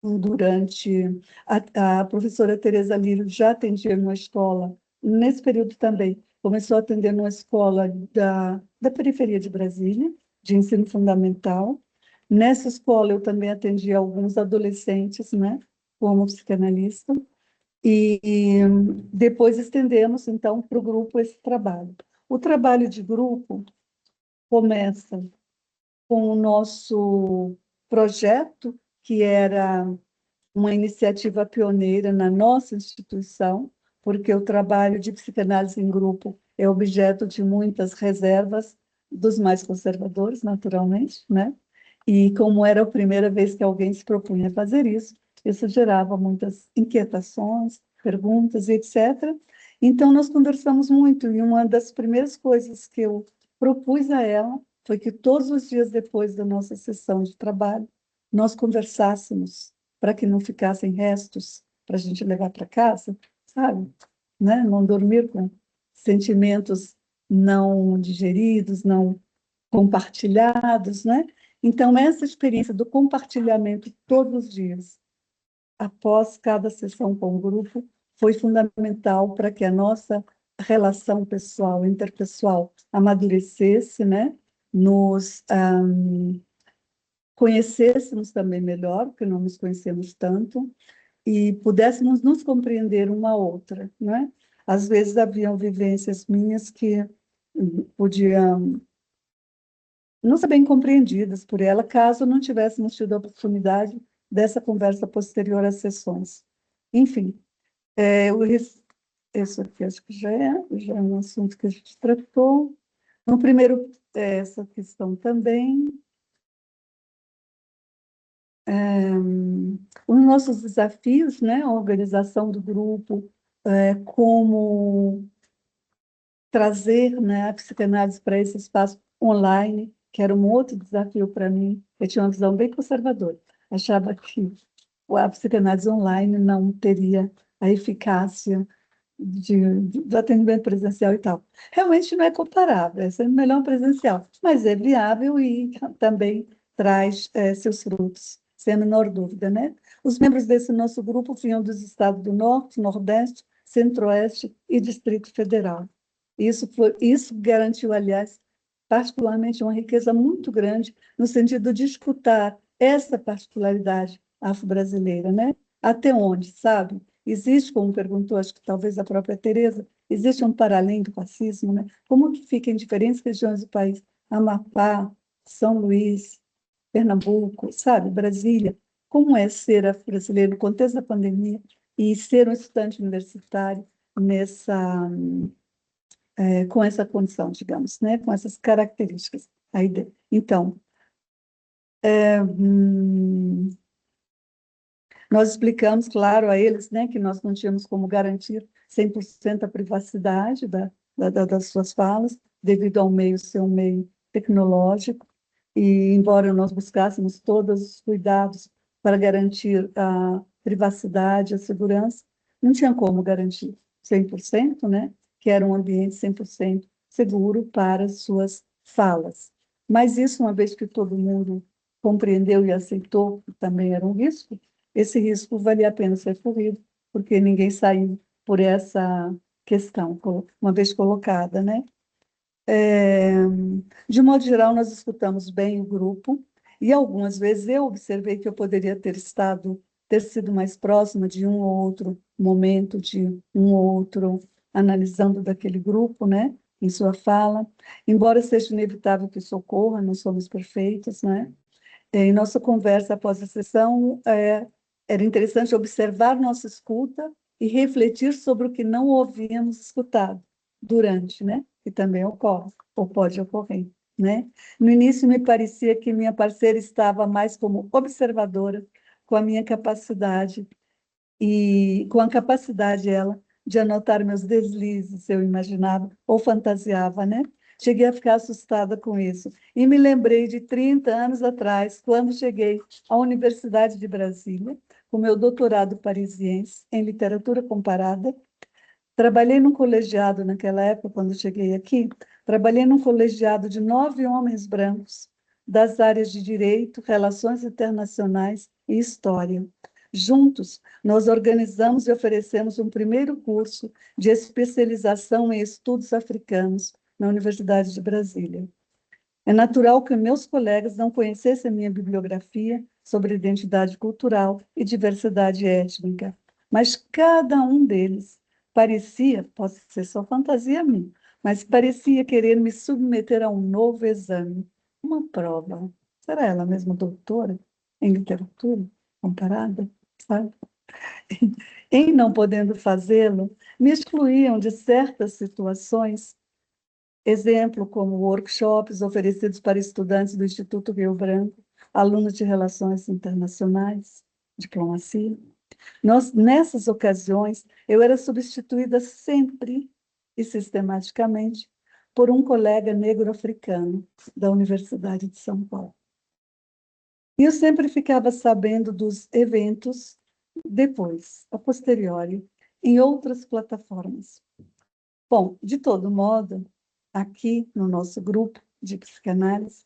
D: durante... A professora Tereza Lírio já atendia numa escola, nesse período também, começou a atender numa escola da periferia de Brasília, de ensino fundamental. Nessa escola, eu também atendi alguns adolescentes, né, como psicanalista, e depois estendemos, então, para o grupo esse trabalho. O trabalho de grupo começa com o nosso projeto, que era uma iniciativa pioneira na nossa instituição, porque o trabalho de psicanálise em grupo é objeto de muitas reservas dos mais conservadores, naturalmente, né? E como era a primeira vez que alguém se propunha a fazer isso gerava muitas inquietações, perguntas, etc. Então, nós conversamos muito, e uma das primeiras coisas que eu propus a ela foi que todos os dias depois da nossa sessão de trabalho, nós conversássemos, para que não ficassem restos para a gente levar para casa, sabe? Né? Não dormir com sentimentos não digeridos, não compartilhados, né? Então, essa experiência do compartilhamento todos os dias, após cada sessão com o grupo, foi fundamental para que a nossa relação pessoal, interpessoal, amadurecesse, né? Nos conhecêssemos também melhor, porque não nos conhecemos tanto, e pudéssemos nos compreender uma a outra, né? Às vezes haviam vivências minhas que podiam não ser bem compreendidas por ela, caso não tivéssemos tido a oportunidade dessa conversa posterior às sessões. Enfim, isso aqui acho que já é um assunto que a gente tratou. No primeiro, essa questão também. Os nossos desafios, né, a organização do grupo, como trazer, né, a psicanálise para esse espaço online, que era um outro desafio para mim. Eu tinha uma visão bem conservadora. Achava que a psicanálise online não teria a eficácia do atendimento presencial e tal. Realmente não é comparável, é sempre melhor presencial, mas é viável e também traz seus frutos, sem a menor dúvida, né? Os membros desse nosso grupo vinham dos estados do Norte, Nordeste, Centro-Oeste e Distrito Federal. Isso garantiu, aliás, particularmente uma riqueza muito grande no sentido de escutar essa particularidade afro-brasileira, né? Até onde, sabe? Existe, como perguntou, acho que talvez a própria Tereza, existe um para-além do racismo, né? Como que fica em diferentes regiões do país? Amapá, São Luís, Pernambuco, sabe? Brasília. Como é ser afro-brasileiro no contexto da pandemia e ser um estudante universitário com essa condição, digamos, né? Com essas características. Então, nós explicamos, claro, a eles, né, que nós não tínhamos como garantir 100% a privacidade das suas falas, devido ao meio ser um meio tecnológico, e embora nós buscássemos todos os cuidados para garantir a privacidade, a segurança, não tinha como garantir 100%, né, que era um ambiente 100% seguro para as suas falas. Mas isso, uma vez que todo mundo compreendeu e aceitou que também era um risco, esse risco valia a pena ser corrido, porque ninguém saiu por essa questão, uma vez colocada, né? De modo geral, nós escutamos bem o grupo, e algumas vezes eu observei que eu poderia ter sido mais próxima de um ou outro momento, de um ou outro analisando daquele grupo, né? Em sua fala, embora seja inevitável que isso ocorra, não somos perfeitos, né? Em nossa conversa após a sessão, era interessante observar nossa escuta e refletir sobre o que não havíamos escutado durante, né? Que também ocorre, ou pode ocorrer, né? No início, me parecia que minha parceira estava mais como observadora, com a minha capacidade, e com a capacidade, ela, de anotar meus deslizes, eu imaginava, ou fantasiava, né? Cheguei a ficar assustada com isso. E me lembrei de 30 anos atrás, quando cheguei à Universidade de Brasília, com meu doutorado parisiense em literatura comparada. Trabalhei num colegiado naquela época, quando cheguei aqui, trabalhei num colegiado de 9 homens brancos, das áreas de Direito, Relações Internacionais e História. Juntos, nós organizamos e oferecemos um primeiro curso de especialização em estudos africanos na Universidade de Brasília. É natural que meus colegas não conhecessem a minha bibliografia sobre identidade cultural e diversidade étnica, mas cada um deles parecia, pode ser só fantasia minha, mas parecia querer me submeter a um novo exame, uma prova. Será ela mesma doutora em literatura comparada? Sabe? Em não podendo fazê-lo, me excluíam de certas situações, exemplo como workshops oferecidos para estudantes do Instituto Rio Branco, alunos de Relações Internacionais, diplomacia. Nessas ocasiões, eu era substituída sempre e sistematicamente por um colega negro-africano da Universidade de São Paulo. E eu sempre ficava sabendo dos eventos depois, a posteriori, em outras plataformas. Bom, de todo modo, aqui no nosso grupo de psicanálise,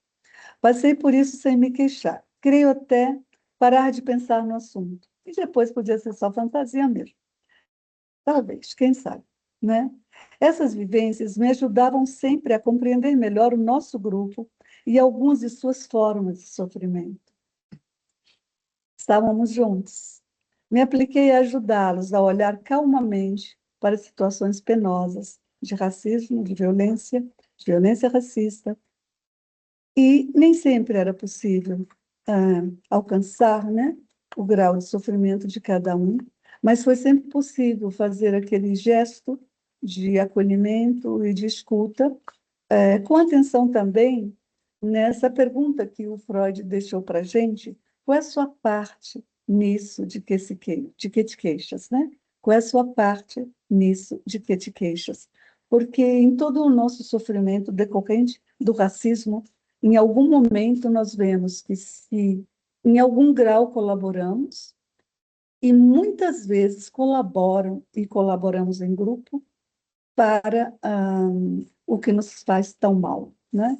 D: passei por isso sem me queixar. Creio até parar de pensar no assunto. E depois podia ser só fantasia mesmo. Talvez, quem sabe, né? Essas vivências me ajudavam sempre a compreender melhor o nosso grupo e algumas de suas formas de sofrimento. Estávamos juntos. Me apliquei a ajudá-los a olhar calmamente para situações penosas de racismo, de violência racista. E nem sempre era possível alcançar, né, o grau de sofrimento de cada um, mas foi sempre possível fazer aquele gesto de acolhimento e de escuta, com atenção também nessa pergunta que o Freud deixou para a gente: qual é a sua parte nisso de que te queixas, né? Qual é a sua parte nisso de que te queixas? Porque em todo o nosso sofrimento decorrente do racismo, em algum momento nós vemos que se em algum grau colaboramos, e muitas vezes colaboram e colaboramos em grupo para o que nos faz tão mal, né?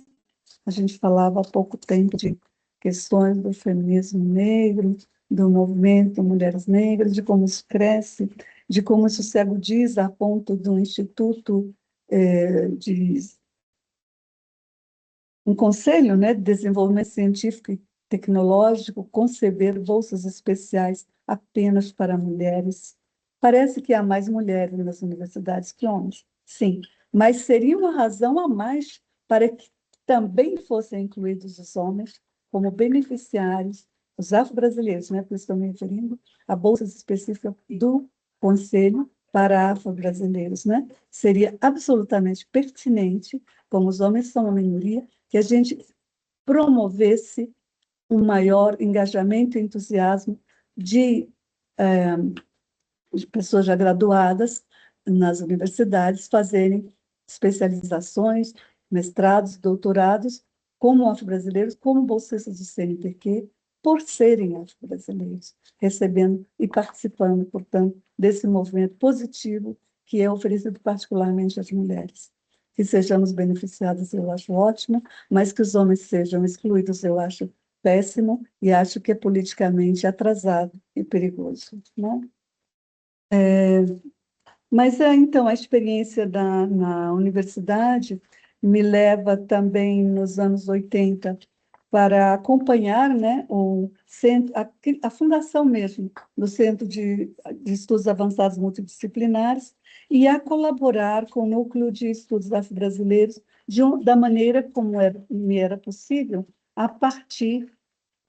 D: A gente falava há pouco tempo de questões do feminismo negro, do movimento Mulheres Negras, de como isso cresce, de como isso se agudiza a ponto do Instituto de um conselho, né, de desenvolvimento científico e tecnológico conceber bolsas especiais apenas para mulheres. Parece que há mais mulheres nas universidades que homens, sim, mas seria uma razão a mais para que também fossem incluídos os homens como beneficiários, os afro-brasileiros, né, porque estou me referindo a bolsas específicas do Conselho para afro-brasileiros, né? Seria absolutamente pertinente, como os homens são uma minoria, que a gente promovesse um maior engajamento e entusiasmo de pessoas já graduadas nas universidades fazerem especializações, mestrados, doutorados, como afro-brasileiros, como bolsistas do CNPq, por serem afro-brasileiros, recebendo e participando, portanto, desse movimento positivo que é oferecido particularmente às mulheres. Que sejamos beneficiadas, eu acho ótimo, mas que os homens sejam excluídos, eu acho péssimo e acho que é politicamente atrasado e perigoso, né? Mas, então, a experiência na universidade me leva também, nos anos 80, para acompanhar, né, o centro, a fundação mesmo do Centro de Estudos Avançados Multidisciplinares e a colaborar com o Núcleo de Estudos Afro-Brasileiros da maneira como me era possível, a partir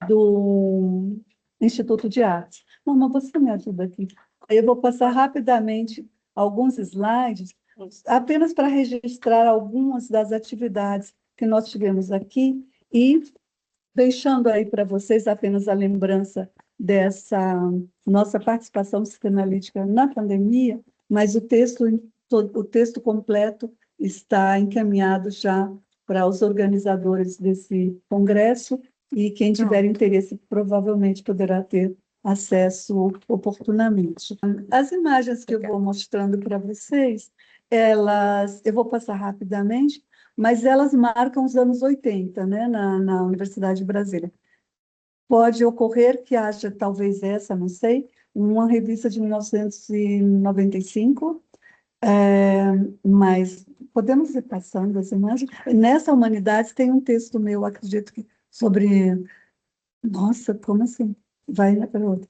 D: do Instituto de Arte. Mamãe, você me ajuda aqui? Eu vou passar rapidamente alguns slides, apenas para registrar algumas das atividades que nós tivemos aqui e deixando aí para vocês apenas a lembrança dessa nossa participação psicanalítica na pandemia, mas o texto completo está encaminhado já para os organizadores desse congresso e quem tiver interesse provavelmente poderá ter acesso oportunamente. As imagens que eu vou mostrando para vocês, eu vou passar rapidamente, mas elas marcam os anos 80, né, na Universidade de Brasília. Pode ocorrer que haja, talvez essa, não sei, uma revista de 1995, Mas podemos ir passando as imagens. Nessa Humanidades tem um texto meu, acredito que, sobre... Nossa, como assim? Vai para outra.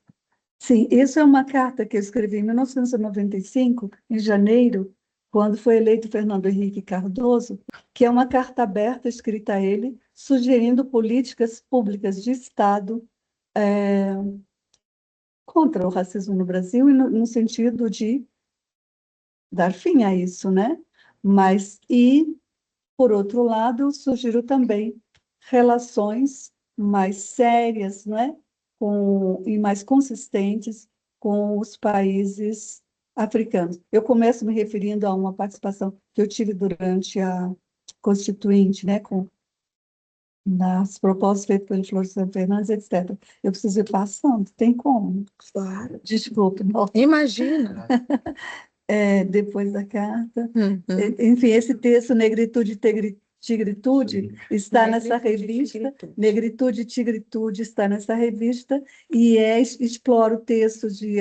D: Sim, isso é uma carta que eu escrevi em 1995, em janeiro, quando foi eleito Fernando Henrique Cardoso, que é uma carta aberta escrita a ele, sugerindo políticas públicas de Estado contra o racismo no Brasil, e no sentido de dar fim a isso, né? Mas, por outro lado, surgiram também relações mais sérias, né? E mais consistentes com os países africanos. Eu começo me referindo a uma participação que eu tive durante a Constituinte, né? Nas propostas feitas pelo Florestan Fernandes, etc. Eu preciso ir passando, tem como?
A: Claro.
D: Desculpe, não.
A: Imagina.
D: Depois da carta.
A: Uhum.
D: Enfim, esse texto, Negritude e Tigritude, está nessa revista. Negritude e Tigritude está nessa revista e explora textos de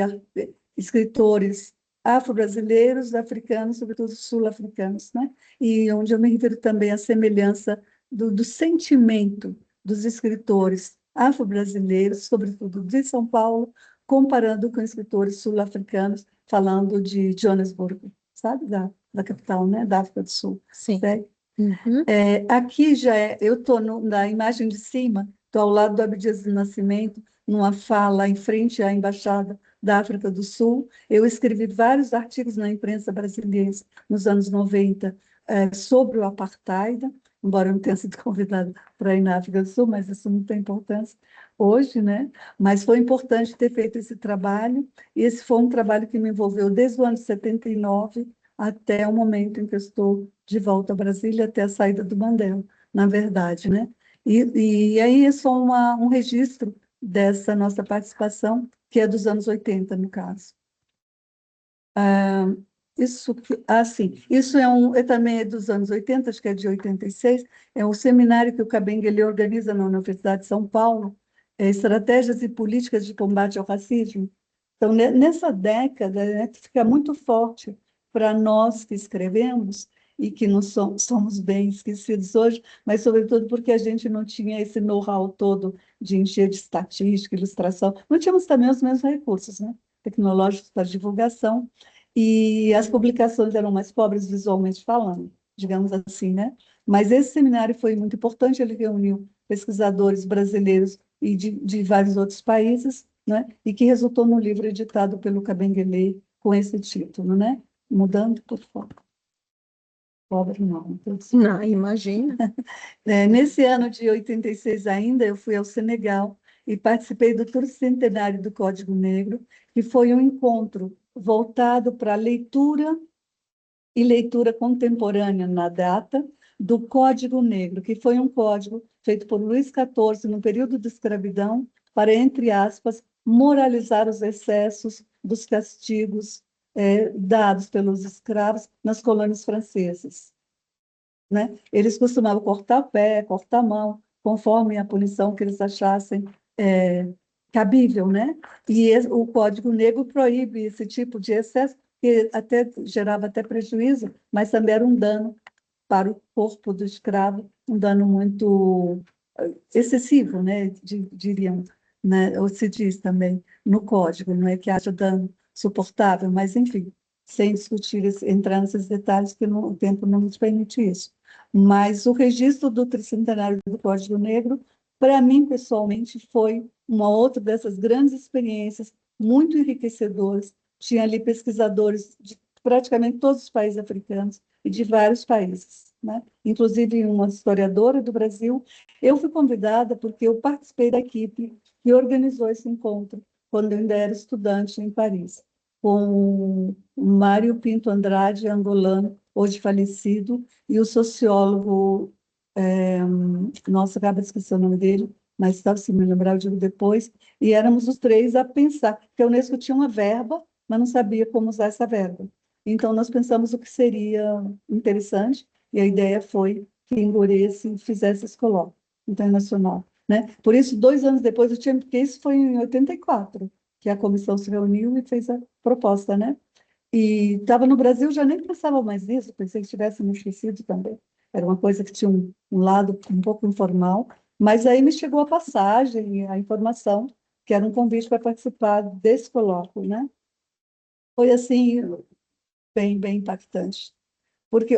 D: escritores afro-brasileiros, africanos, sobretudo sul-africanos, né? E onde eu me refiro também à semelhança do sentimento dos escritores afro-brasileiros, sobretudo de São Paulo, comparando com escritores sul-africanos, falando de Joanesburgo, sabe? Da capital, né? Da África do Sul.
A: Sim.
D: Certo?
A: Uhum.
D: Aqui eu estou na imagem de cima, estou ao lado do Abdias do Nascimento, numa fala em frente à Embaixada da África do Sul. Eu escrevi vários artigos na imprensa brasileira nos anos 90 sobre o apartheid, embora eu não tenha sido convidada para ir na África do Sul, mas isso não tem importância hoje, né? Mas foi importante ter feito esse trabalho, e esse foi um trabalho que me envolveu desde o ano de 79 até o momento em que eu estou de volta a Brasília, até a saída do Mandela, na verdade, né? E aí é só um registro dessa nossa participação, que é dos anos 80, no caso. Isso também é dos anos 80, acho que é de 86, é um seminário que o Kabengele organiza na Universidade de São Paulo, Estratégias e Políticas de Combate ao Racismo. Então, nessa década, né, fica muito forte para nós que escrevemos e que não somos bem esquecidos hoje, mas, sobretudo, porque a gente não tinha esse know-how todo de encher de estatística, ilustração. Não tínhamos também os mesmos recursos, né, tecnológicos para divulgação, e as publicações eram mais pobres visualmente falando, digamos assim, né? Mas esse seminário foi muito importante, ele reuniu pesquisadores brasileiros e de vários outros países, né? E que resultou no livro editado pelo Kabengele com esse título, né? Mudando, por favor. Pobre não.
A: Não, imagina.
D: Nesse ano de 86 ainda, eu fui ao Senegal e participei do Tour Centenário do Código Negro, que foi um encontro voltado para a leitura e leitura contemporânea na data do Código Negro, que foi um código feito por Luís XIV no período da escravidão para, entre aspas, moralizar os excessos dos castigos dados pelos escravos nas colônias francesas, né? Eles costumavam cortar o pé, cortar a mão, conforme a punição que eles achassem cabível, né? E o Código Negro proíbe esse tipo de excesso, que até gerava até prejuízo, mas também era um dano para o corpo do escravo, um dano muito excessivo, né? Diriam, né? Ou se diz também no Código, não é que haja dano suportável, mas enfim, sem discutir, entrar nesses detalhes, que o tempo não nos permite isso. Mas o registro do tricentenário do Código Negro, para mim, pessoalmente, foi uma outra dessas grandes experiências, muito enriquecedoras. Tinha ali pesquisadores de praticamente todos os países africanos e de vários países, né? Inclusive uma historiadora do Brasil. Eu fui convidada porque eu participei da equipe que organizou esse encontro, quando eu ainda era estudante em Paris, com o Mário Pinto Andrade, angolano, hoje falecido, e o sociólogo, nossa, acaba de esquecer o nome dele, mas estava se me lembrar, eu digo depois, e éramos os três a pensar, porque a Unesco tinha uma verba, mas não sabia como usar essa verba. Então, nós pensamos o que seria interessante, e a ideia foi que Engurece fizesse esse colóquio internacional, né? Por isso, 2 anos depois, porque isso foi em 84, que a comissão se reuniu e fez a proposta, né? E estava no Brasil, já nem pensava mais nisso, pensei que tivesse me esquecido também. Era uma coisa que tinha um lado um pouco informal, mas aí me chegou a passagem, a informação, que era um convite para participar desse colóquio, né? Foi assim, bem impactante, porque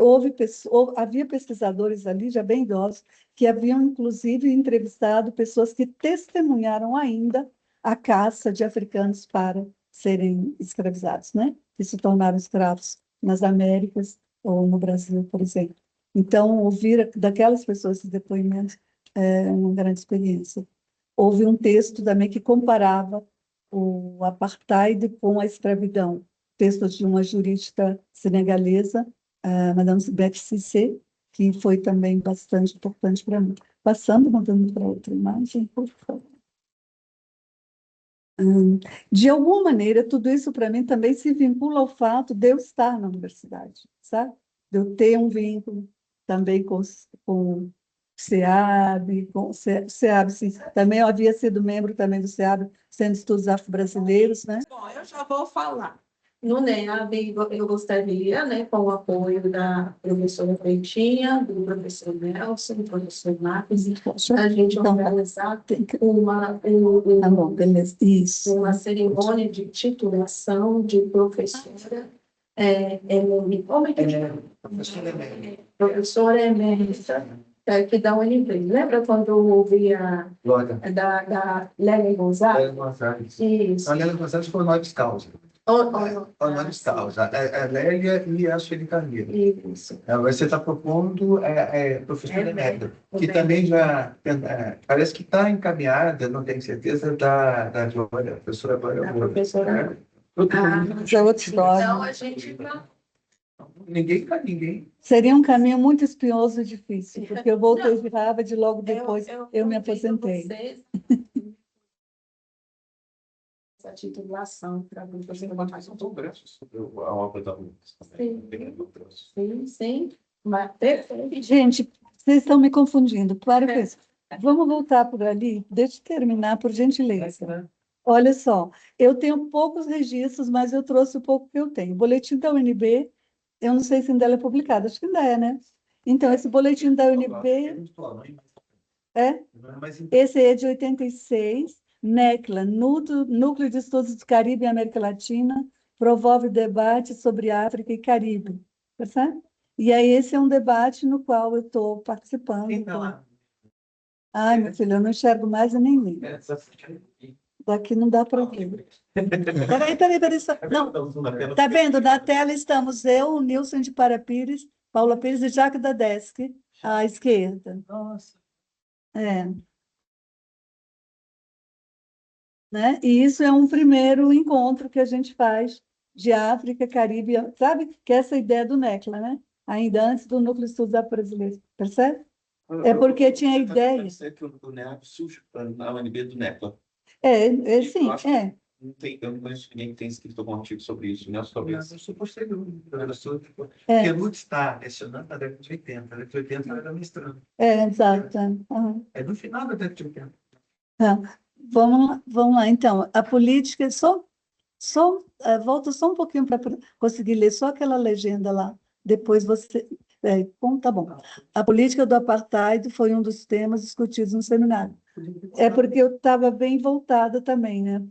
D: havia pesquisadores ali, já bem idosos, que haviam inclusive entrevistado pessoas que testemunharam ainda a caça de africanos para serem escravizados, né? Que se tornaram escravos nas Américas ou no Brasil, por exemplo. Então, ouvir daquelas pessoas esses depoimentos é uma grande experiência. Houve um texto também que comparava o apartheid com a escravidão, texto de uma jurista senegalesa, a Madame Beth Cissé, que foi também bastante importante para mim. Passando, mandando para outra imagem, por favor. De alguma maneira, tudo isso para mim também se vincula ao fato de eu estar na universidade, sabe? De eu ter um vínculo também com o SEAB, SEAB, sim. Também eu havia sido membro também do SEAB, Centro de Estudos Afro-Brasileiros, né?
A: Bom, eu já vou falar. No NEAB, eu gostaria, né, com o apoio da professora Freitinha, do professor Nelson, do professor Marcos, a gente organizar
D: Tá bom, beleza. Isso.
A: uma cerimônia de titulação de professora. Como é que chama? Professora emérita, que dá um UNB. Lembra quando eu ouvi da Lélia Gonzalez?
E: Lélia Gonzalez.
A: Isso.
E: A Lélia Gonzalez foi honoris causa. Honoris causa. A Lélia e a Sueli Carneiro.
A: Isso.
E: Você está propondo professora emérita, que também já parece que está encaminhada, não tenho certeza, da Glória, professora Glória.
A: A professora.
D: Já outra história.
A: Então, a gente vai.
E: Ninguém.
D: Seria um caminho muito espinhoso e difícil, porque eu voltei de Harvard e logo depois eu me aposentei.
A: Essa titulação para
C: Você pode fazer um congresso sobre a obra da Lucas também.
A: Sim. Mas, perfeito.
D: Gente, vocês estão me confundindo. Para com isso. Vamos voltar por ali? Deixa eu terminar, por gentileza. Olha só, eu tenho poucos registros, mas eu trouxe o pouco que eu tenho. O boletim da UNB, eu não sei se ainda é publicado, acho que ainda é, né? Então, esse boletim da UNB... Esse é de 86, NECLA, Núcleo de Estudos do Caribe e América Latina, promove debate sobre África e Caribe, percebe? E aí esse é um debate no qual eu estou participando. Então. Ai, meu filho, eu não enxergo mais e nem li. Daqui não dá para ver. Peraí. Não, tá vendo? Na tela estamos eu, o Nilson de Para Pires, Paula Pires e Jacques Dadeschi, à esquerda.
E: Nossa.
D: Né? E isso é um primeiro encontro que a gente faz de África, Caribe, sabe? Que é essa ideia do NECLA, né? Ainda antes do Núcleo de Estudos Afro-Brasileiros, percebe? É porque tinha a ideia...
C: que o NEAP surge na UNB do NECLA.
D: Sim.
C: Eu não conheço ninguém que tenha escrito algum artigo sobre isso, né? Sobre isso.
E: Eu sou posterior. Porque Lutz está lecionando na década de 80. Na década de 80 ela era mestrando.
D: Exato.
E: É no final da década de 80.
D: Vamos lá. Então, a política, volta só um pouquinho para conseguir ler só aquela legenda lá. Depois você... tá bom. A política do apartheid foi um dos temas discutidos no seminário. É porque eu estava bem voltada também, né,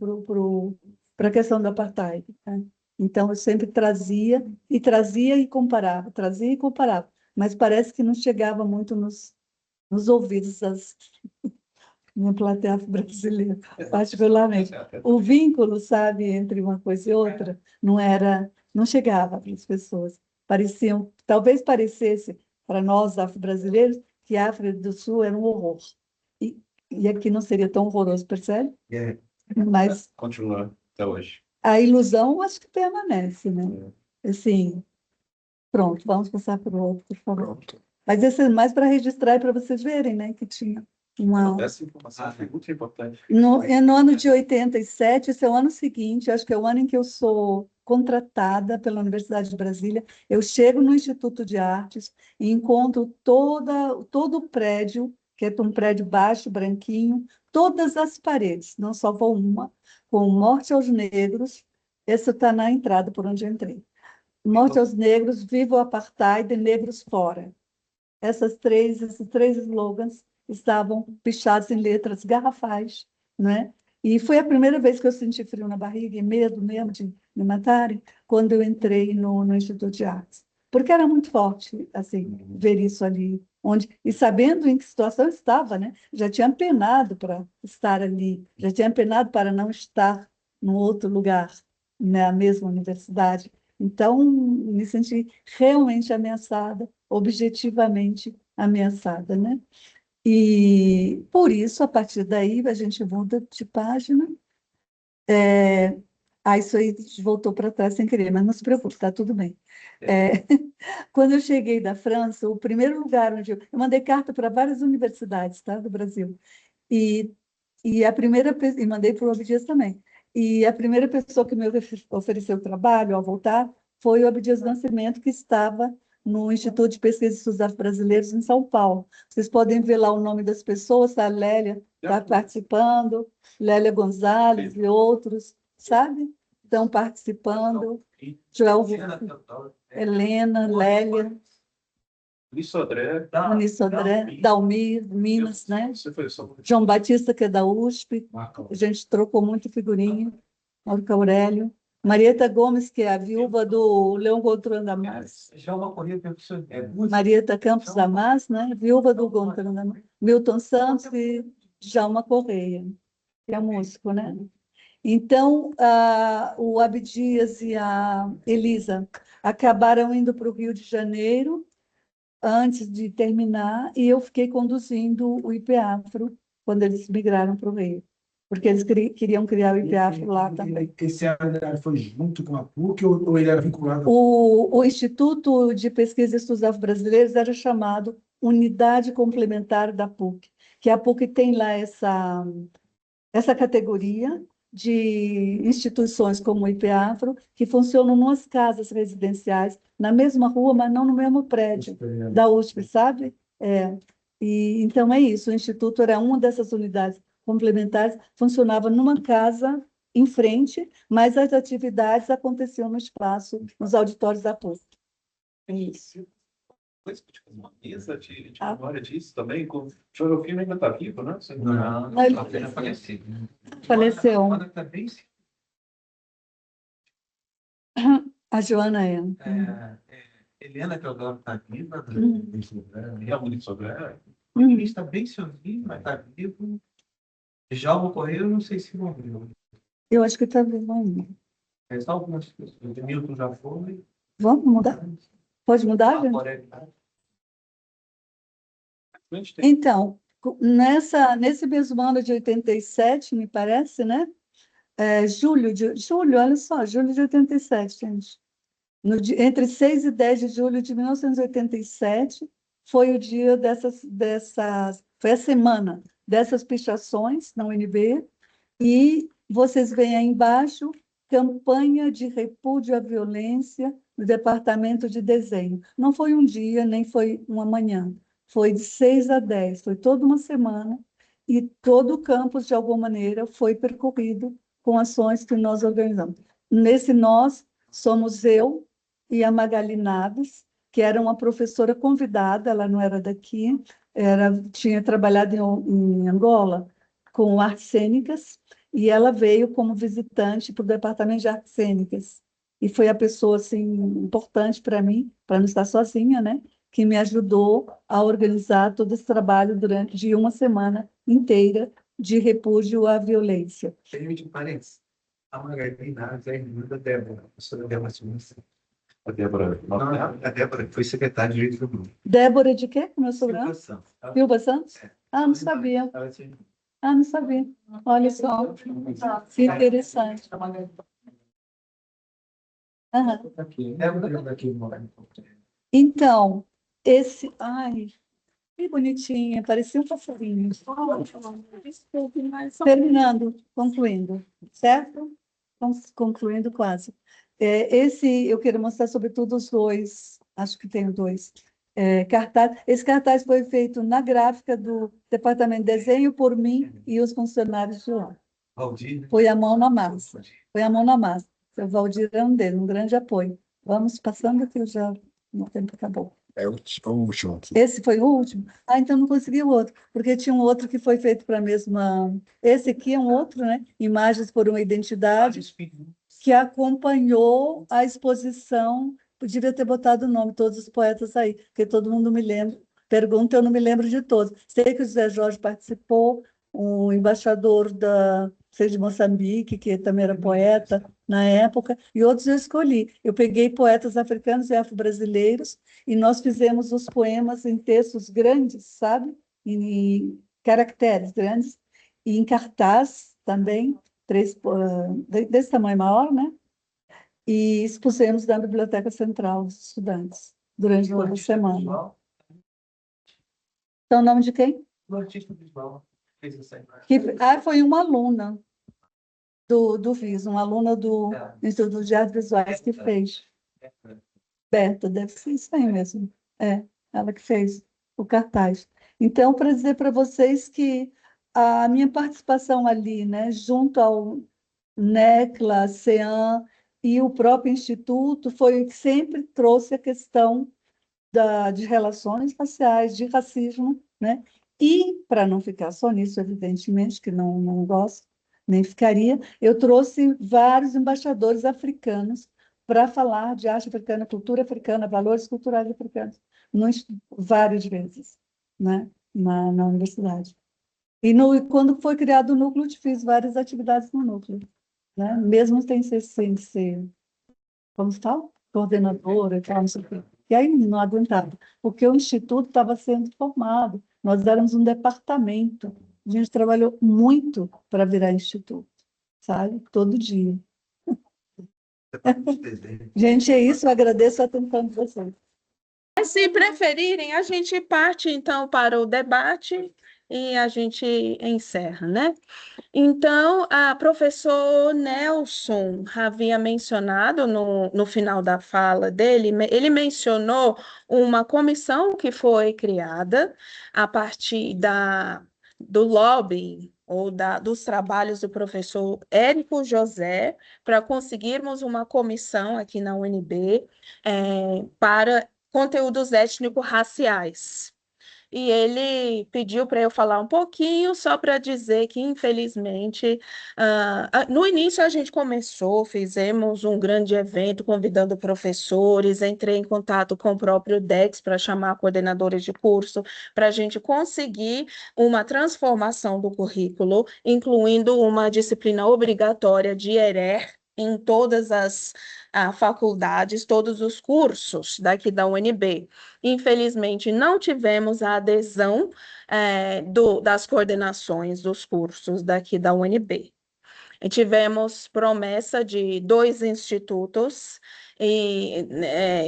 D: para a questão do apartheid. Né? Então, eu sempre trazia e comparava, mas parece que não chegava muito nos ouvidos das minha plateia brasileira, particularmente. O vínculo, sabe, entre uma coisa e outra, não chegava para as pessoas. Talvez parecesse para nós afro-brasileiros que a África do Sul era um horror. E aqui não seria tão horroroso, percebe? Mas
C: continua até hoje.
D: A ilusão acho que permanece, né? Assim, pronto, vamos passar para o outro, por favor.
C: Pronto.
D: Mas esse é mais para registrar e para vocês verem, né, que tinha uma...
C: Essa informação foi muito importante.
D: No ano de 87, esse é o ano seguinte, acho que é o ano em que eu sou contratada pela Universidade de Brasília. Eu chego no Instituto de Artes e encontro todo o prédio, que é um prédio baixo, branquinho, todas as paredes, não só uma, com Morte aos Negros. Essa está na entrada por onde eu entrei. Morte aos negros, viva o apartheid, negros fora. Esses três slogans estavam pichados em letras garrafais, né? E foi a primeira vez que eu senti frio na barriga e medo mesmo de me matarem, quando eu entrei no Instituto de Artes. Porque era muito forte, assim, ver isso ali, e sabendo em que situação eu estava, né? Já tinha penado para estar ali, já tinha penado para não estar num outro lugar, na mesma universidade. Então, me senti realmente ameaçada, objetivamente ameaçada, né? E, por isso, a partir daí, a gente muda de página. Isso aí voltou para trás sem querer, mas não se preocupe, está tudo bem. Quando eu cheguei da França, o primeiro lugar onde eu mandei carta para várias universidades, tá, do Brasil, e, e mandei para o Abdias também. E a primeira pessoa que me ofereceu trabalho ao voltar foi o Abdias Nascimento, que estava no Instituto de Pesquisa e Estudos Afro-Brasileiros em São Paulo. Vocês podem ver lá o nome das pessoas, tá? A Lélia está participando, Lélia Gonzalez e outros, sabe? Estão participando. Joel, Helena, Lélia, Muniz Sodré, Dalmir, Minas, né? João Batista, que é da USP, a gente trocou muito figurinha, Marco Aurélio. Marieta Gomes, que é a viúva do Leão Gontrão Damas. Marieta Campos Damas, né? Viúva do Gontrão Damas. Milton Santos e Djalma Correia, que é músico, né? Então, o Abdias e a Elisa acabaram indo para o Rio de Janeiro antes de terminar, e eu fiquei conduzindo o IPAFRO quando eles migraram para o Rio, porque eles queriam criar o IPAFRO lá também.
E: Esse foi junto com a PUC ou ele era vinculado?
D: O Instituto de Pesquisa e Estudos Afro-Brasileiros era chamado Unidade Complementar da PUC, que a PUC tem lá essa categoria de instituições como o IPAFRO, que funcionam nas casas residenciais, na mesma rua, mas não no mesmo prédio da USP, sabe? Então, é isso, o Instituto era uma dessas unidades complementares, funcionava numa casa em frente, mas as atividades aconteciam no espaço, nos auditórios da PUC. É isso.
C: Uma mesa de memória disso também, com o Chorofino ainda está vivo, né?
D: Não, ele
C: faleceu.
D: Faleceu. A Joana é.
E: Helena Teodoro está viva,
C: É a Muniz Sodré.
E: Ele está bem senhorzinho, mas está vivo. Djalma Correia, eu não sei se morreu.
D: Eu acho que está vivo ainda.
E: Mas algumas pessoas. Milton já foi.
D: Vamos mudar? Pode mudar, gente? Então, nesse mesmo ano de 87, me parece, né? Julho, olha só, julho de 87, gente. Entre 6 e 10 de julho de 1987, foi o dia foi a semana dessas pichações na UNB, e vocês veem aí embaixo, campanha de repúdio à violência no departamento de desenho. Não foi um dia, nem foi uma manhã, foi de 6 a 10, foi toda uma semana, e todo o campus, de alguma maneira, foi percorrido com ações que nós organizamos. Nesse nós, somos eu e a Magali Naves, que era uma professora convidada, ela não era daqui, tinha trabalhado em Angola com artes cênicas, e ela veio como visitante para o departamento de artes cênicas. E foi a pessoa assim, importante para mim, para não estar sozinha, né? Que me ajudou a organizar todo esse trabalho durante uma semana inteira de repúdio à violência.
E: Permite um parênteses. A Magali Naves é a irmã da Débora, a professora Débora Silva.
C: A Débora.
E: Não, a Débora foi secretária de Direito do Grupo.
D: Débora de quê? Meu sobrenome? Silva Santos?
E: É.
D: Não sabia. Não sabia. Olha só. Que interessante. Então, ai, que bonitinha, parecia um passarinho. Terminando, concluindo, certo? Concluindo quase. Eu quero mostrar, sobretudo, os dois, acho que tenho dois, cartaz. Esse cartaz foi feito na gráfica do Departamento de Desenho por mim e os funcionários de lá.
E: Valdir.
D: Foi a mão na massa. Foi a mão na massa. O Valdir é um grande apoio. Vamos passando que o tempo acabou.
F: É o último aqui.
D: Esse foi o último? Ah, então não consegui o outro, porque tinha um outro que foi feito para a mesma... Esse aqui é um outro, né? Imagens por uma Identidade, que acompanhou a exposição. Devia ter botado o nome, todos os poetas aí, porque todo mundo me lembra. Pergunta, eu não me lembro de todos. Sei que o José Jorge participou, o embaixador de Moçambique, que também era poeta na época, e outros eu escolhi. Eu peguei poetas africanos e afro-brasileiros, e nós fizemos os poemas em textos grandes, sabe? Em caracteres grandes, e em cartaz também, desse tamanho maior, né? E expusemos na Biblioteca Central dos Estudantes, durante toda a semana. Então, o nome de quem?
E: O artista visual fez essa imagem.
D: Foi uma aluna do VIS, uma aluna do Instituto de Artes Visuais que fez. Berta, deve ser isso aí mesmo. É, ela que fez o cartaz. Então, para dizer para vocês que a minha participação ali, né, junto ao NECLA, CEAM e o próprio Instituto, foi o que sempre trouxe a questão de relações raciais, de racismo, né? E, para não ficar só nisso, evidentemente, que não gosto, nem ficaria, eu trouxe vários embaixadores africanos para falar de arte africana, cultura africana, valores culturais africanos, várias vezes, né? na universidade. E quando foi criado o núcleo, eu fiz várias atividades no núcleo, né? Mesmo sem ser, como se fala? Coordenadora e tal, não sei o quê. E aí não aguentava, porque o Instituto estava sendo formado, nós éramos um departamento, a gente trabalhou muito para virar Instituto, sabe? Todo dia. Gente, é isso, eu agradeço a atenção de vocês.
A: Se preferirem, a gente parte, então, para o debate e a gente encerra, né? Então, a professor Nelson havia mencionado no final da fala dele, ele mencionou uma comissão que foi criada a partir do lobbying ou dos trabalhos do professor Érico José, para conseguirmos uma comissão aqui na UNB para conteúdos étnico-raciais. E ele pediu para eu falar um pouquinho, só para dizer que, infelizmente, no início a gente fizemos um grande evento convidando professores, entrei em contato com o próprio DEX para chamar coordenadores de curso, para a gente conseguir uma transformação do currículo, incluindo uma disciplina obrigatória de ERER em todas as faculdades, todos os cursos daqui da UNB. Infelizmente, não tivemos a adesão das coordenações dos cursos daqui da UNB. E tivemos promessa de 2 institutos e,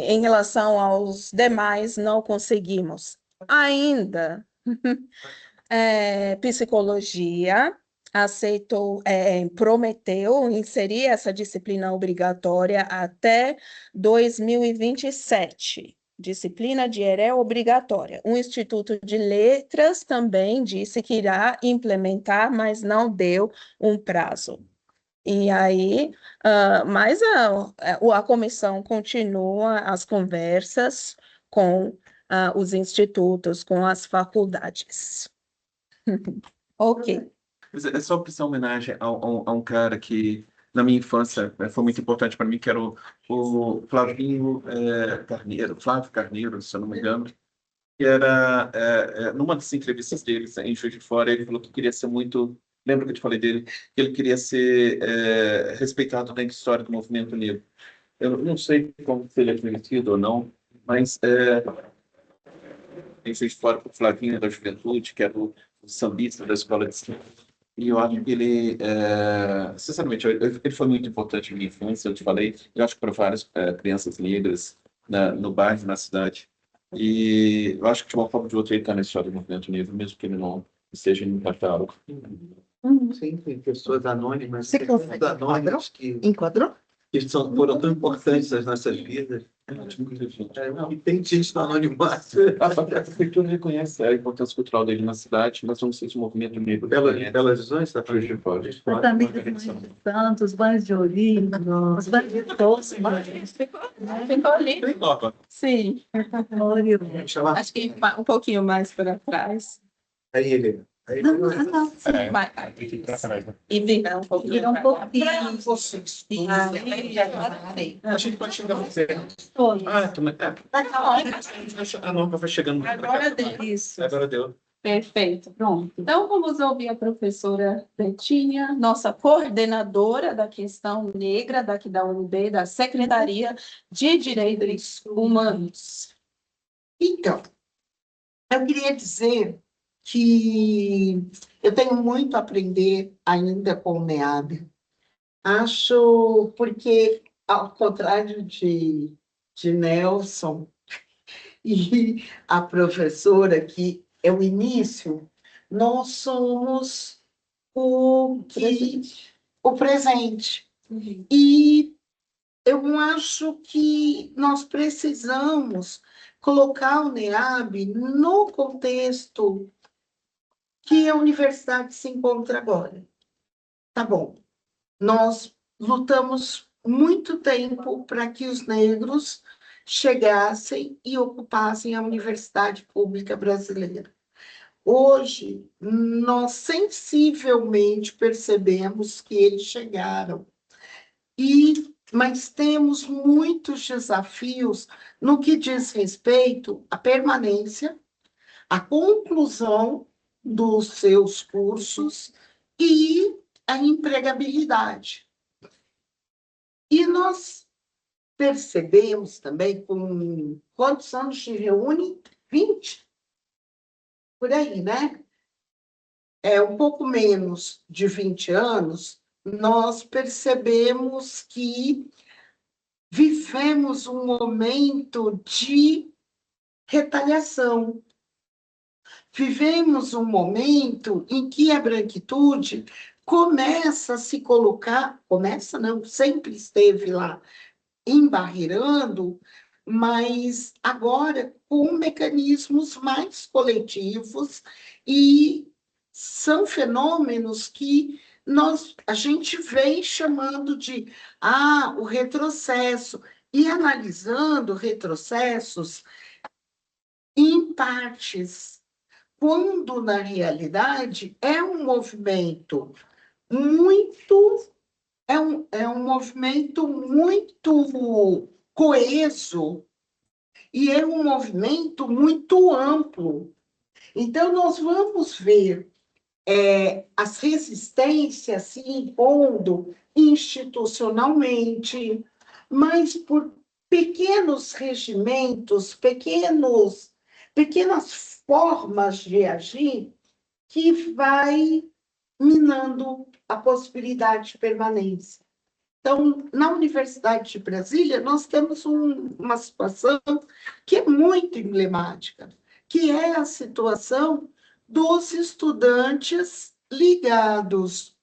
A: em relação aos demais, não conseguimos. Ainda, psicologia prometeu inserir essa disciplina obrigatória até 2027. Disciplina de ERE obrigatória. O Instituto de Letras também disse que irá implementar, mas não deu um prazo. E aí, mas a comissão continua as conversas com os institutos, com as faculdades. Ok.
C: É só para essa homenagem a um cara que, na minha infância, foi muito importante para mim, que era o Flavinho Flávio Carneiro, se eu não me engano, que era, numa das entrevistas dele em Juiz de Fora, ele falou que queria ser muito... Lembra que eu te falei dele? Que ele queria ser respeitado na história do movimento negro. Eu não sei como se ele é conhecido ou não, mas em Juiz de Fora, o Flavinho da Juventude, que era o sambista da escola de samba. E eu acho que ele, sinceramente, ele foi muito importante na minha infância, eu te falei, eu acho que para várias crianças negras no bairro, na cidade. E eu acho que de uma forma ou de outra ele está na história do movimento negro, mesmo que ele não esteja em catálogo.
E: Sim, tem pessoas anônimas.
G: Você consegue
E: anônimas que...
G: Enquadrou?
B: que foram tão importantes nas nossas vidas. E tem gente no anonimato.
C: A prefeitura reconhece a importância cultural dele na cidade, mas eu não sei se o movimento negro...
B: Belas Visões, está
C: Juiz de Fora.
D: Também dos banhos de Santos, os banhos de Ouro, os banhos de Todos.
A: Ficou ali.
C: Bem nova.
A: Sim.
B: chamar.
A: Acho que um pouquinho mais para trás.
B: Aí, Helena. Aí,
D: Não, não, sim.
A: E virar um pouquinho.
D: Virar um pouquinho.
C: Achei que pode chegar no zero.
D: Todos.
C: A nova vai chegando.
A: Agora deu.
D: Isso.
C: Agora deu.
A: Perfeito.
D: Pronto.
A: Então, vamos ouvir a professora Betinha, nossa coordenadora da questão negra daqui da UNB, da Secretaria de Direitos Humanos.
F: Então, eu queria dizer que eu tenho muito a aprender ainda com o NEAB. Acho, porque, ao contrário de Nelson e a professora, que é o início, nós somos o presente. E eu acho que nós precisamos colocar o NEAB no contexto que a universidade se encontra agora. Tá bom, nós lutamos muito tempo para que os negros chegassem e ocupassem a universidade pública brasileira. Hoje, nós sensivelmente percebemos que eles chegaram, mas temos muitos desafios no que diz respeito à permanência, à conclusão dos seus cursos e à empregabilidade. E nós percebemos também, com quantos anos se reúne? 20? Por aí, né? Um pouco menos de 20 anos, nós percebemos que vivemos um momento de retaliação. Vivemos um momento em que a branquitude começa a se colocar, começa não, sempre esteve lá, embarreirando, mas agora com mecanismos mais coletivos, e são fenômenos que a gente vem chamando de o retrocesso, e analisando retrocessos em partes, quando, na realidade, é um movimento muito coeso e é um movimento muito amplo. Então, nós vamos ver as resistências se impondo institucionalmente, mas por pequenos regimentos, pequenas formas de agir que vai minando a possibilidade de permanência. Então, na Universidade de Brasília, nós temos uma situação que é muito emblemática, que é a situação dos estudantes ligados,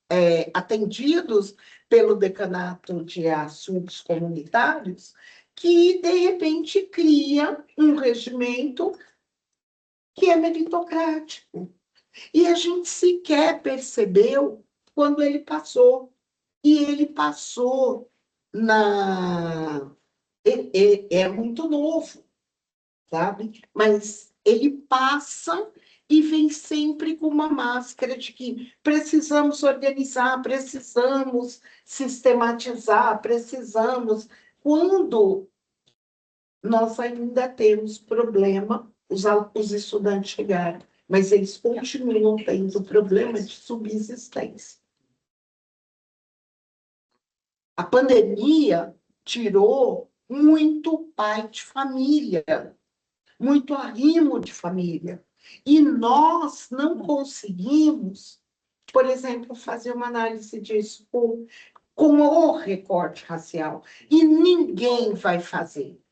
F: atendidos pelo Decanato de Assuntos Comunitários, que, de repente, cria um regimento que é meritocrático. E a gente sequer percebeu quando ele passou. E ele passou é muito novo, sabe? Mas ele passa e vem sempre com uma máscara de que precisamos organizar, precisamos sistematizar, precisamos... Quando nós ainda temos problema, os estudantes chegaram, mas eles continuam tendo problema de subsistência. A pandemia tirou muito pai de família, muito arrimo de família. E nós não conseguimos, por exemplo, fazer uma análise disso com o recorte racial. E ninguém vai fazer.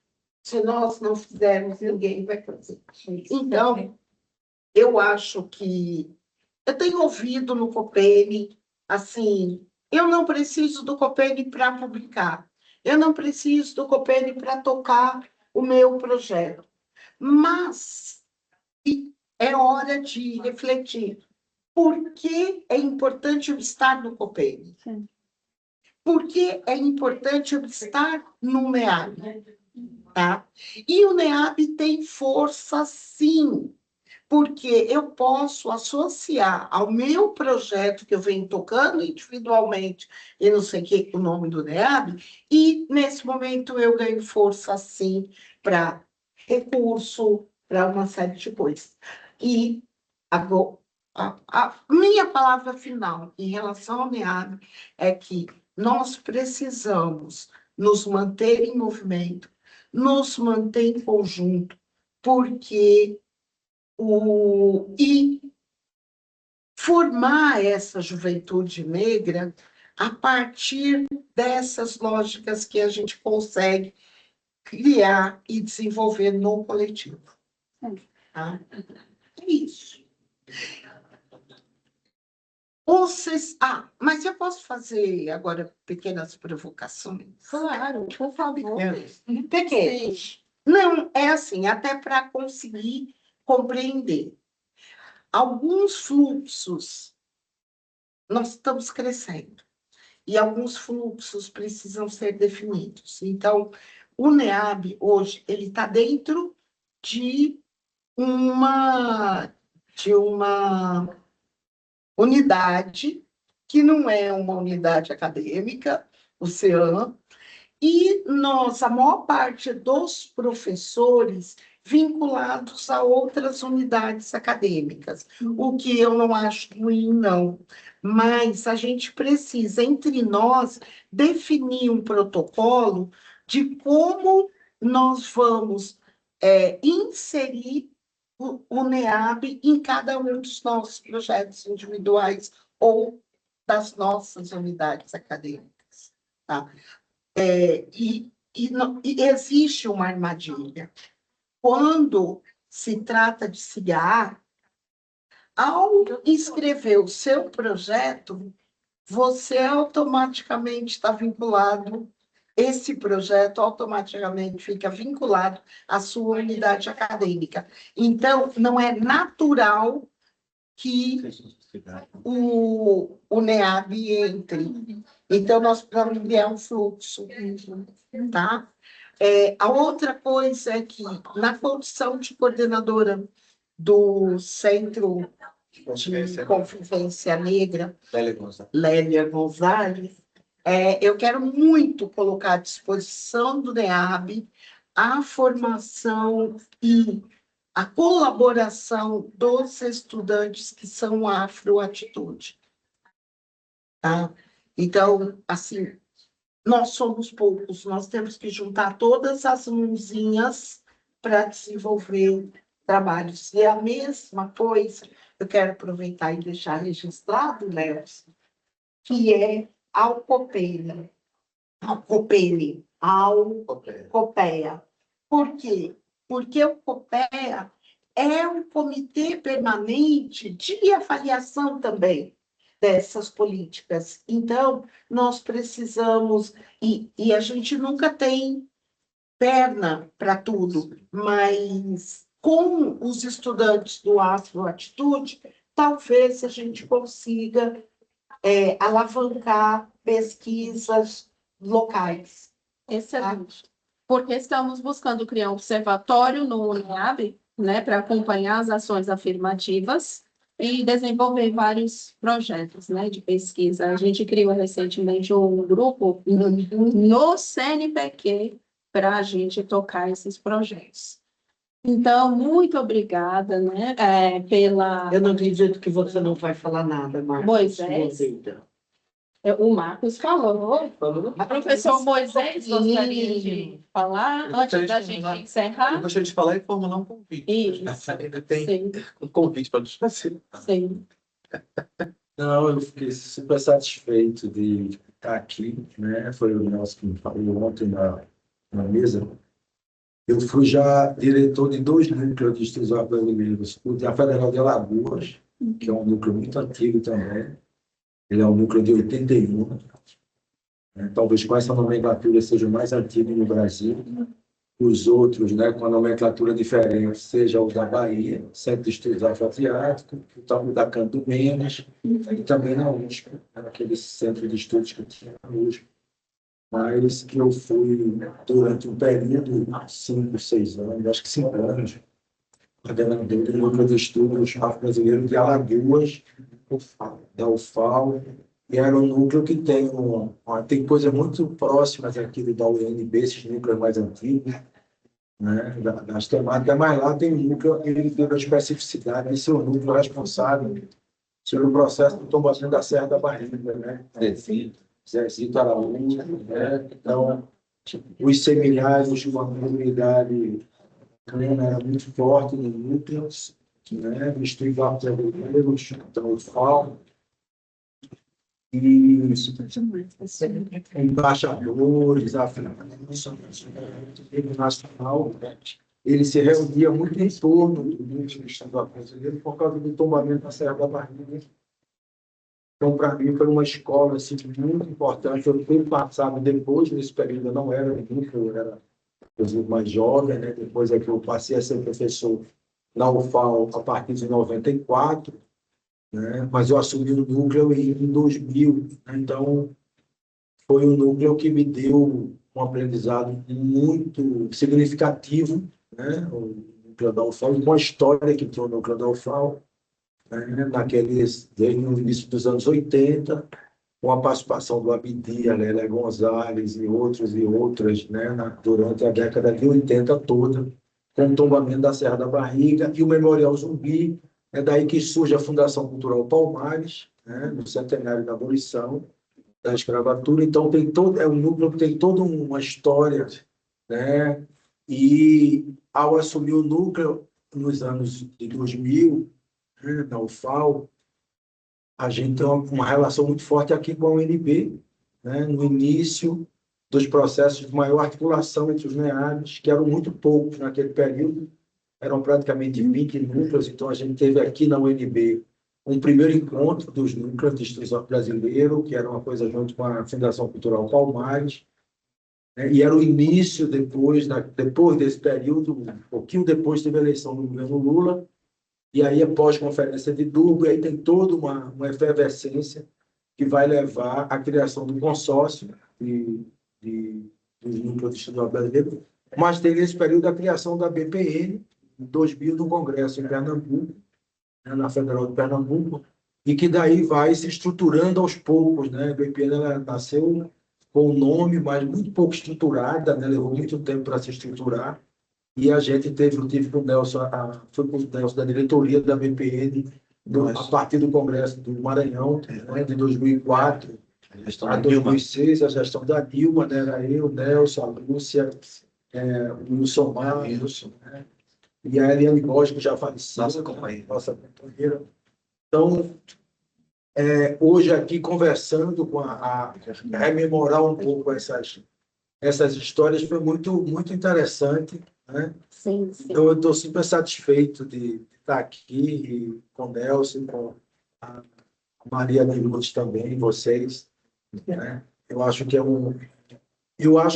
F: Se nós não fizermos, ninguém vai fazer. Então, eu acho que... Eu tenho ouvido no Copene, assim... Eu não preciso do Copene para publicar. eu não preciso do Copene para tocar o meu projeto. Mas é hora de refletir. Por que é importante eu estar no Copene?
D: Sim.
F: Por que é importante eu estar no NEAB? Tá? E o NEAB tem força, sim, porque eu posso associar ao meu projeto que eu venho tocando individualmente, e não sei o nome do NEAB, e nesse momento eu ganho força, sim, para recurso, para uma série de coisas. E agora, a minha palavra final em relação ao NEAB é que nós precisamos nos manter em movimento, nos manter em conjunto, porque e formar essa juventude negra a partir dessas lógicas que a gente consegue criar e desenvolver no coletivo. Tá? É isso. Mas eu posso fazer agora pequenas provocações?
A: Claro, por favor.
F: Pequenas. Não, é assim, até para conseguir compreender. Alguns fluxos nós estamos crescendo e alguns fluxos precisam ser definidos. Então, o NEAB hoje ele está dentro de uma unidade que não é uma unidade acadêmica, o CEAM, e a maior parte dos professores vinculados a outras unidades acadêmicas, o que eu não acho ruim, não. Mas a gente precisa, entre nós, definir um protocolo de como nós vamos inserir o NEAB em cada um dos nossos projetos individuais ou das nossas unidades acadêmicas. Tá? E existe uma armadilha. Quando se trata de CIGA, ao inscrever o seu projeto, você automaticamente está vinculado, esse projeto automaticamente fica vinculado à sua unidade acadêmica. Então, não é natural que o NEAB entre. Então, nós precisamos criar um fluxo, tá? A outra coisa é que, na condição de coordenadora do Centro de Convivência Negra, Lélia Gonzalez, eu quero muito colocar à disposição do NEAB a formação e a colaboração dos estudantes que são afroatitude. Tá? Então, assim, nós somos poucos, nós temos que juntar todas as mãozinhas para desenvolver trabalhos. E a mesma coisa, eu quero aproveitar e deixar registrado, Nelson, que é ao Copene. Por quê? Porque o COPEA é um comitê permanente de avaliação também dessas políticas. Então, nós precisamos, e a gente nunca tem perna para tudo, mas com os estudantes do Afroatitude, talvez a gente consiga alavancar pesquisas locais.
A: Excelente. Porque estamos buscando criar um observatório no NEAB, né, para acompanhar as ações afirmativas e desenvolver vários projetos, né, de pesquisa. A gente criou recentemente um grupo no CNPq para a gente tocar esses projetos. Então, muito obrigada, né, pela...
F: Eu não acredito que você não vai falar nada, Marcos.
A: Moisés. O Marcos falou. O professor Moisés gostaria de falar antes da gente encerrar?
C: Eu gostaria de falar e formular um convite.
A: Isso.
C: Ainda tem um convite para nos fazer.
A: Sim.
G: Não, eu fiquei super satisfeito de estar aqui, né? Foi o Nelson que me falou ontem na mesa. Eu fui já diretor de 2 núcleos de estudos brasileiros, o da Federal de Alagoas, que é um núcleo muito antigo também. Ele é um núcleo de 81. Talvez com essa nomenclatura seja o mais antigo no Brasil. Os outros, né, com a nomenclatura diferente, seja o da Bahia, Centro de Estudos Afroasiáticos, o da Canto Mendes, e também na USP, aquele centro de estudos que tinha na USP, mas que eu fui durante um período, 5, 6 anos, acho que 5 anos, coordenador do Núcleo de Estudos Afro-Brasileiros de Alagoas, da UFAL, e era um núcleo que tem coisas muito próximas aqui da UNB, esses núcleos mais antigos, né, das temáticas, mas lá tem um núcleo, ele teve a especificidade de ser o núcleo responsável pelo processo do tombamento da Serra da Barriga, né? Zezito Araújo, né? Então, os seminários de uma comunidade era muito forte no núcleo, né? Estudos afro-brasileiros, então o FAO, e embaixadores africanos, nacional, ele se reunia muito em torno do núcleo estadual brasileiro por causa do tombamento da Serra da Barriga. Então, para mim, foi uma escola assim, muito importante. Eu fui passado depois, nesse período, eu não era núcleo, eu era mais jovem, né? Depois é que eu passei a ser professor na UFAL a partir de 94, né? Mas eu assumi o núcleo em 2000, né? Então foi um núcleo que me deu um aprendizado muito significativo, né? O núcleo da UFAL, uma história que tem o núcleo da UFAL, né? Desde o início dos anos 80, com a participação do Abdi, Lélia Gonzalez e outras, né? Durante a década de 80 toda, com o tombamento da Serra da Barriga e o Memorial Zumbi. É daí que surge a Fundação Cultural Palmares, né, no centenário da abolição da escravatura. Então, é um núcleo que tem toda uma história, né? E, ao assumir o núcleo, nos anos de 2000, né, na UFAL, a gente tem uma relação muito forte aqui com a UNB, né, no início dos processos de maior articulação entre os NEABs, que eram muito poucos naquele período, eram praticamente 20 núcleos, então a gente teve aqui na UNB um primeiro encontro dos núcleos de estudos brasileiros, que era uma coisa junto com a Fundação Cultural Palmares, né? E era o início, depois desse período, um pouquinho depois teve a eleição do governo Lula, e aí a pós-conferência de Durban, aí tem toda uma efervescência que vai levar à criação do consórcio dos núcleos de estudos brasileiros, mas tem nesse período a criação da BPN, em 2000, no Congresso em Pernambuco, né, na Federal de Pernambuco, e que daí vai se estruturando aos poucos, né? A BPN ela nasceu com o nome, mas muito pouco estruturada, né? Levou muito tempo para se estruturar, e a gente tive com o Nelson, foi com o Nelson da diretoria da BPN, a partir do Congresso do Maranhão, né, de 2004 a 2006, a gestão da Dilma, né? Era eu, Nelson, a Lúcia, o Wilson Marcos, né? E a Eliane Borges, que já faleceu, nossa companheira. Então, hoje aqui conversando a rememorar um pouco essas histórias foi muito, muito interessante, né?
H: Sim, sim.
G: Então, eu estou super satisfeito de estar aqui com o Nelson, com a Maria de Lourdes também, vocês, né? Eu acho que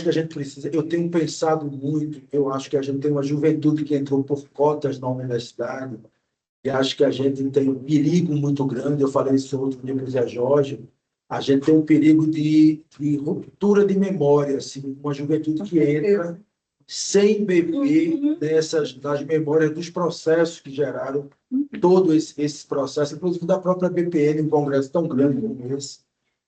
G: a gente precisa, eu tenho pensado muito, eu acho que a gente tem uma juventude que entrou por cotas na universidade, e acho que a gente tem um perigo muito grande, eu falei isso outro dia para o Zé Jorge, a gente tem um perigo de ruptura de memória, assim, uma juventude que entra sem beber das memórias dos processos que geraram todo esse processo, inclusive da própria BPN, um congresso tão grande como esse.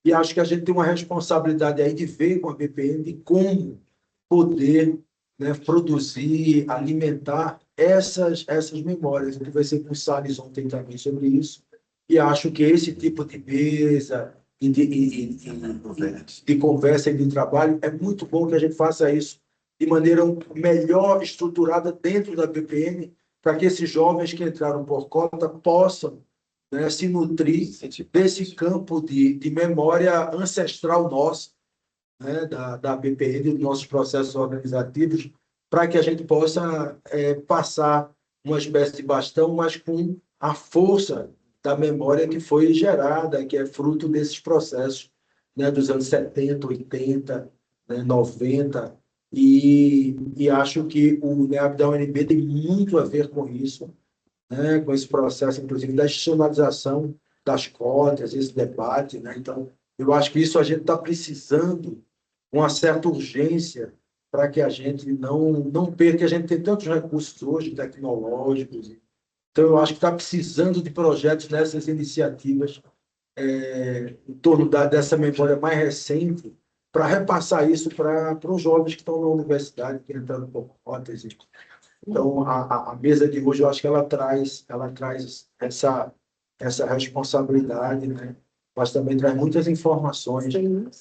G: E acho que a gente tem uma responsabilidade aí de ver com a BPN de como poder, né, produzir, alimentar essas memórias. Eu conversei com o Salles ontem também sobre isso, e acho que esse tipo de mesa, de conversa e de trabalho, é muito bom que a gente faça isso de maneira melhor estruturada dentro da BPN, para que esses jovens que entraram por cota possam, né, se nutrir desse campo de memória ancestral nossa, né, da BPN, dos nossos processos organizativos, para que a gente possa passar uma espécie de bastão, mas com a força da memória que foi gerada, que é fruto desses processos né, dos anos 70, 80, né, 90, e acho que o NEAB da UNB tem muito a ver com isso, né, com esse processo, inclusive, da institucionalização das cotas, esse debate, né? Então, eu acho que isso a gente está precisando com uma certa urgência para que a gente não perca, a gente tem tantos recursos hoje tecnológicos, então eu acho que está precisando de projetos nessas iniciativas em torno dessa memória mais recente, para repassar isso para os jovens que estão na universidade, que entrando por cotas. Então, a mesa de hoje, eu acho que ela traz essa responsabilidade, né? Mas também traz muitas informações.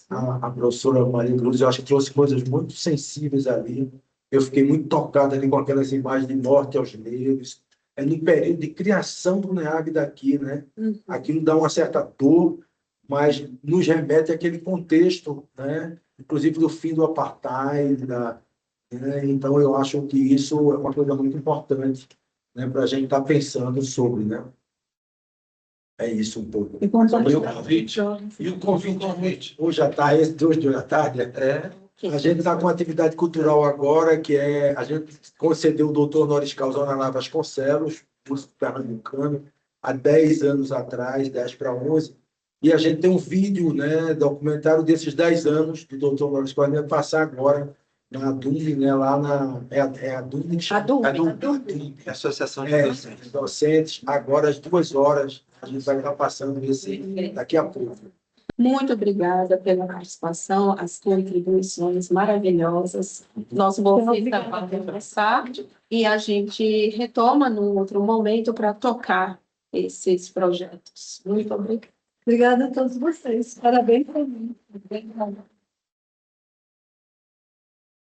G: A professora Maria Cruz, eu acho que trouxe coisas muito sensíveis ali. Eu fiquei muito tocado ali com aquelas imagens de morte aos negros. É no período de criação do NEAB daqui, né? Aquilo dá uma certa dor, mas nos remete àquele contexto, né? Inclusive do fim do apartheid, né? Então, eu acho que isso é uma coisa muito importante, né, para a gente estar pensando sobre, né? É isso um pouco.
D: E quanto
C: E o convite? E o convite?
G: Hoje à tarde, 2 da tarde, a gente está com uma atividade cultural agora, que a gente concedeu o doutor honoris causa Ana Vasconcelos, músico pernambucano, há 10 anos atrás, 10 para 11, e a gente tem um vídeo, né, documentário desses 10 anos do doutor honoris causa, vai passar agora na DUME, né, lá a DUME que chama?
F: A DUME.
E: Associação de
G: Docentes, agora às 2 horas, a gente vai estar passando esse daqui a pouco.
A: Muito obrigada pela participação, as contribuições maravilhosas. Nós vamos conversar e a gente retoma num outro momento para tocar esses projetos. Muito obrigada.
D: Obrigada a todos vocês. Parabéns para mim.